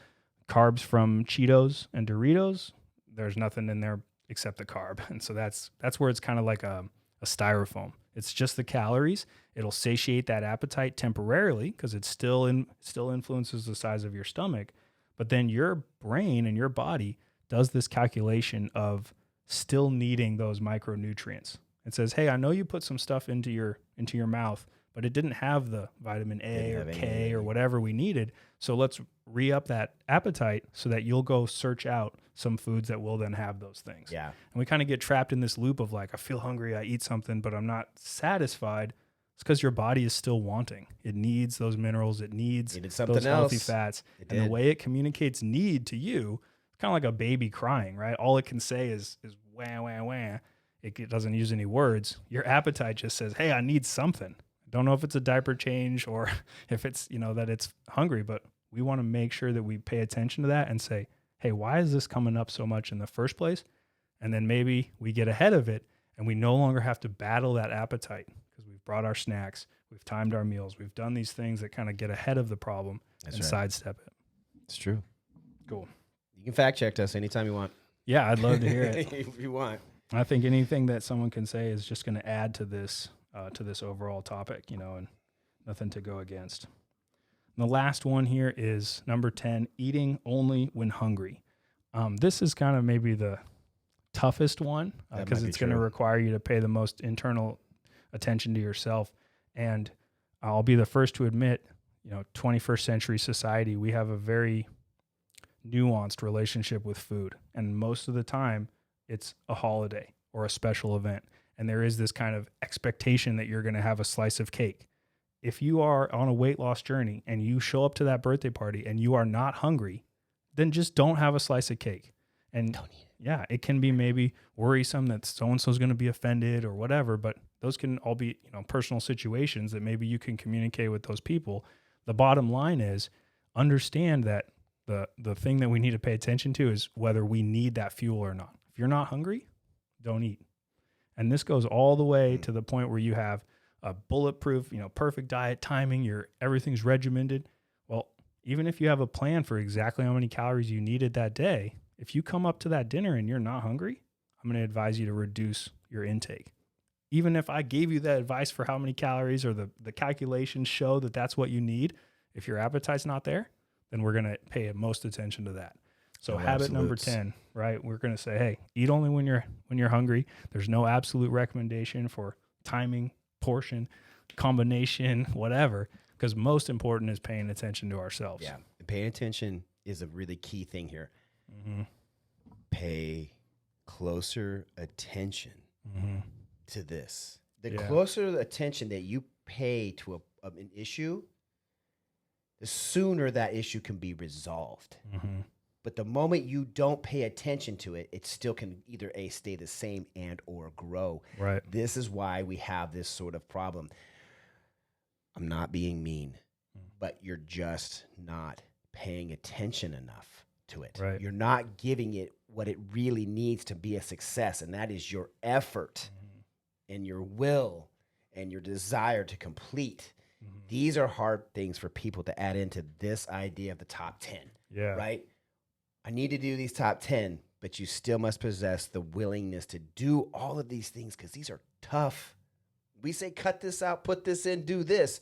[SPEAKER 1] Carbs from Cheetos and Doritos, there's nothing in there except the carb. And so that's where it's kind of like a styrofoam. It's just the calories. It'll satiate that appetite temporarily because it still influences the size of your stomach. But then your brain and your body does this calculation of still needing those micronutrients. It says, hey, I know you put some stuff into your mouth, but it didn't have the vitamin A or
[SPEAKER 2] Didn't have
[SPEAKER 1] K
[SPEAKER 2] anything.
[SPEAKER 1] or whatever we needed. So let's re-up that appetite so that you'll go search out some foods that will then have those things.
[SPEAKER 2] Yeah.
[SPEAKER 1] And we kind of get trapped in this loop of like, I feel hungry, I eat something, but I'm not satisfied. It's because your body is still wanting. It needs those minerals. It needs
[SPEAKER 2] something
[SPEAKER 1] those healthy
[SPEAKER 2] else.
[SPEAKER 1] fats.
[SPEAKER 2] It
[SPEAKER 1] And the
[SPEAKER 2] did.
[SPEAKER 1] way it communicates need to you, it's kind of like a baby crying, right? All it can say is wah, wah, wah. It doesn't use any words. Your appetite just says, hey, I need something. Don't know if it's a diaper change or if it's, that it's hungry, but we want to make sure that we pay attention to that and say, hey, why is this coming up so much in the first place? And then maybe we get ahead of it and we no longer have to battle that appetite because we've brought our snacks, we've timed our meals, we've done these things that kind of get ahead of the problem and sidestep it.
[SPEAKER 2] It's true.
[SPEAKER 1] Cool.
[SPEAKER 2] You can fact check us anytime you want.
[SPEAKER 1] Yeah, I'd love to hear it.
[SPEAKER 2] If you want.
[SPEAKER 1] I think anything that someone can say is just going to add to this overall topic, and nothing to go against. And the last one here is number 10, eating only when hungry. This is kind of maybe the toughest one because it's going to require you to pay the most internal attention to yourself. And I'll be the first to admit, 21st century society, we have a very nuanced relationship with food. And most of the time, it's a holiday or a special event. And there is this kind of expectation that you're going to have a slice of cake. If you are on a weight loss journey and you show up to that birthday party and you are not hungry, then just don't have a slice of cake. And
[SPEAKER 2] Don't eat it.
[SPEAKER 1] yeah, it can be maybe worrisome that so-and-so is going to be offended or whatever, but those can all be, personal situations that maybe you can communicate with those people. The bottom line is understand that the thing that we need to pay attention to is whether we need that fuel or not. If you're not hungry, don't eat. And this goes all the way to the point where you have a bulletproof, perfect diet, timing, everything's regimented. Well, even if you have a plan for exactly how many calories you needed that day, if you come up to that dinner and you're not hungry, I'm going to advise you to reduce your intake. Even if I gave you that advice for how many calories or the calculations show that that's what you need, if your appetite's not there, then we're going to pay most attention to that. So habit number 10, right? We're going to say, hey, eat only when you're hungry. There's no absolute recommendation for timing, portion, combination, whatever, because most important is paying attention to ourselves.
[SPEAKER 2] Yeah. And paying attention is a really key thing here.
[SPEAKER 1] Mm-hmm.
[SPEAKER 2] Pay closer attention to this. The
[SPEAKER 1] Yeah.
[SPEAKER 2] closer attention that you pay to an issue, the sooner that issue can be resolved.
[SPEAKER 1] Mm-hmm.
[SPEAKER 2] But the moment you don't pay attention to it, it still can either stay the same and or grow.
[SPEAKER 1] Right.
[SPEAKER 2] This is why we have this sort of problem. I'm not being mean, but you're just not paying attention enough to it.
[SPEAKER 1] Right.
[SPEAKER 2] You're not giving it what it really needs to be a success, and that is your effort and your will and your desire to complete. These are hard things for people to add into this idea of the top 10.
[SPEAKER 1] Yeah.
[SPEAKER 2] Right? I need to do these top 10, but you still must possess the willingness to do all of these things because these are tough. We say, cut this out, put this in, do this.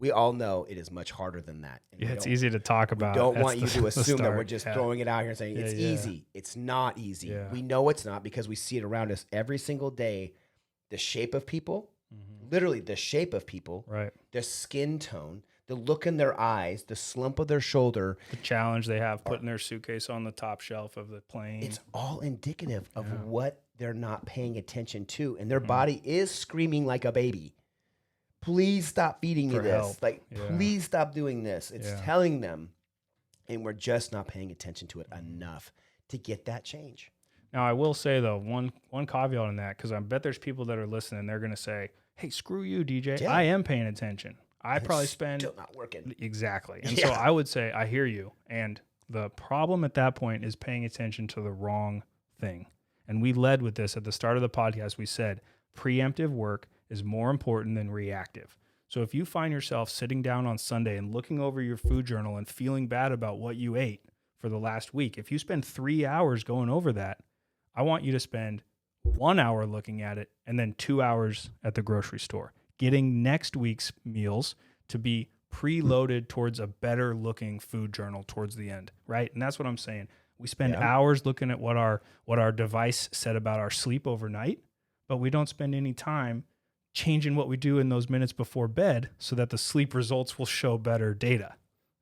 [SPEAKER 2] We all know it is much harder than that. And
[SPEAKER 1] Yeah, it's easy to talk about.
[SPEAKER 2] We don't
[SPEAKER 1] That's
[SPEAKER 2] want you to
[SPEAKER 1] the
[SPEAKER 2] assume that we're
[SPEAKER 1] start.
[SPEAKER 2] just
[SPEAKER 1] Yeah.
[SPEAKER 2] throwing it out here and saying it's
[SPEAKER 1] Yeah.
[SPEAKER 2] easy. It's not easy.
[SPEAKER 1] Yeah.
[SPEAKER 2] We know it's not because we see it around us every single day. The shape of people, literally the shape of people,
[SPEAKER 1] Right.
[SPEAKER 2] their skin tone, the look in their eyes, the slump of their shoulder.
[SPEAKER 1] The challenge they have putting their suitcase on the top shelf of the plane.
[SPEAKER 2] It's all indicative of what they're not paying attention to. And their body is screaming like a baby. Please stop feeding me
[SPEAKER 1] For
[SPEAKER 2] this.
[SPEAKER 1] help.
[SPEAKER 2] Like,
[SPEAKER 1] Yeah.
[SPEAKER 2] please stop doing this. It's
[SPEAKER 1] Yeah.
[SPEAKER 2] telling them. And we're just not paying attention to it enough to get that change.
[SPEAKER 1] Now, I will say, though, one caveat on that, because I bet there's people that are listening, they're going to say, hey, screw you, DJ.
[SPEAKER 2] Yeah.
[SPEAKER 1] I am paying attention. I probably spend...
[SPEAKER 2] Still not working.
[SPEAKER 1] Exactly. And
[SPEAKER 2] Yeah.
[SPEAKER 1] so I would say, I hear you. And the problem at that point is paying attention to the wrong thing. And we led with this at the start of the podcast. We said preemptive work is more important than reactive. So if you find yourself sitting down on Sunday and looking over your food journal and feeling bad about what you ate for the last week, if you spend 3 hours going over that, I want you to spend 1 hour looking at it and then 2 hours at the grocery store, getting next week's meals to be preloaded towards a better looking food journal towards the end, right? And that's what I'm saying. We spend hours looking at what our device said about our sleep overnight, but we don't spend any time changing what we do in those minutes before bed so that the sleep results will show better data.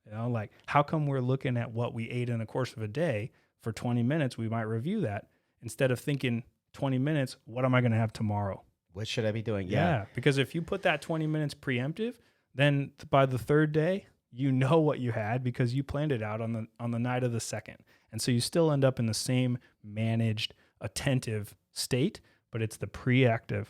[SPEAKER 1] Like how come we're looking at what we ate in the course of a day for 20 minutes? We might review that instead of thinking 20 minutes, what am I going to have tomorrow?
[SPEAKER 2] What should I be doing?
[SPEAKER 1] Yeah. Because if you put that 20 minutes preemptive, then by the third day, you know what you had because you planned it out on the night of the second. And so you still end up in the same managed, attentive state, but it's the preemptive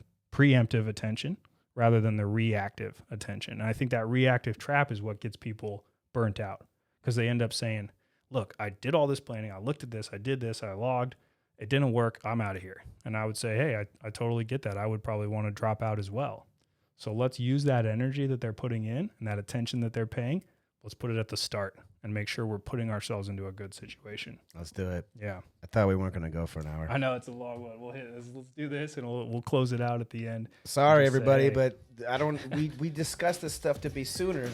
[SPEAKER 1] attention rather than the reactive attention. And I think that reactive trap is what gets people burnt out because they end up saying, look, I did all this planning. I looked at this. I did this. I logged. It didn't work. I'm out of here. And I would say, hey, I totally get that. I would probably want to drop out as well. So let's use that energy that they're putting in and that attention that they're paying. Let's put it at the start and make sure we're putting ourselves into a good situation.
[SPEAKER 2] Let's do it.
[SPEAKER 1] Yeah.
[SPEAKER 2] I thought we weren't going to go for an hour.
[SPEAKER 1] I know it's a long one. We'll hit this. Let's do this and we'll close it out at the end.
[SPEAKER 2] Sorry, everybody, but I don't. We discussed this stuff to be sooner,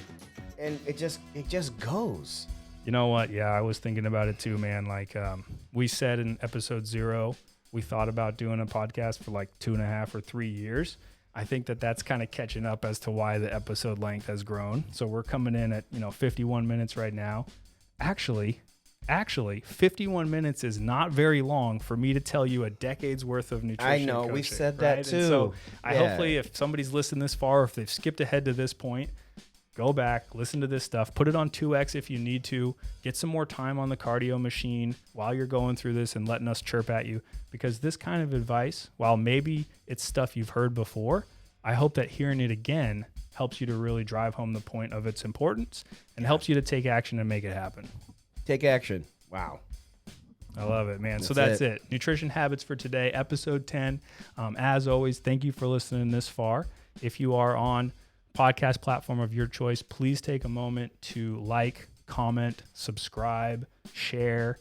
[SPEAKER 2] and it just goes.
[SPEAKER 1] You know what? Yeah, I was thinking about it too, man. Like we said in episode 0, we thought about doing a podcast for like 2.5 or 3 years. I think that's kind of catching up as to why the episode length has grown. So we're coming in at 51 minutes right now. Actually, 51 minutes is not very long for me to tell you a decade's worth of nutrition.
[SPEAKER 2] I know,
[SPEAKER 1] coaching,
[SPEAKER 2] we said
[SPEAKER 1] right?
[SPEAKER 2] that too.
[SPEAKER 1] And so hopefully if somebody's listened this far, or if they've skipped ahead to this point, go back, listen to this stuff, put it on 2X if you need to, get some more time on the cardio machine while you're going through this and letting us chirp at you. Because this kind of advice, while maybe it's stuff you've heard before, I hope that hearing it again helps you to really drive home the point of its importance and helps you to take action and make it happen.
[SPEAKER 2] Take action. Wow.
[SPEAKER 1] I love it, man. So that's it. Nutrition habits for today, episode 10. As always, thank you for listening this far. If you are on podcast platform of your choice, please take a moment to like, comment, subscribe, share,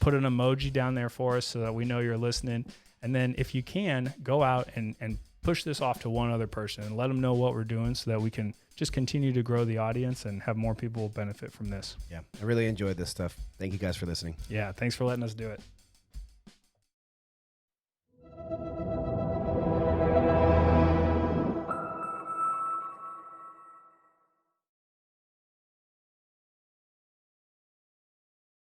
[SPEAKER 1] put an emoji down there for us so that we know you're listening. And then if you can, go out and push this off to one other person and let them know what we're doing so that we can just continue to grow the audience and have more people benefit from this.
[SPEAKER 2] Yeah, I really enjoyed this stuff. Thank you guys for listening.
[SPEAKER 1] Yeah, thanks for letting us do it.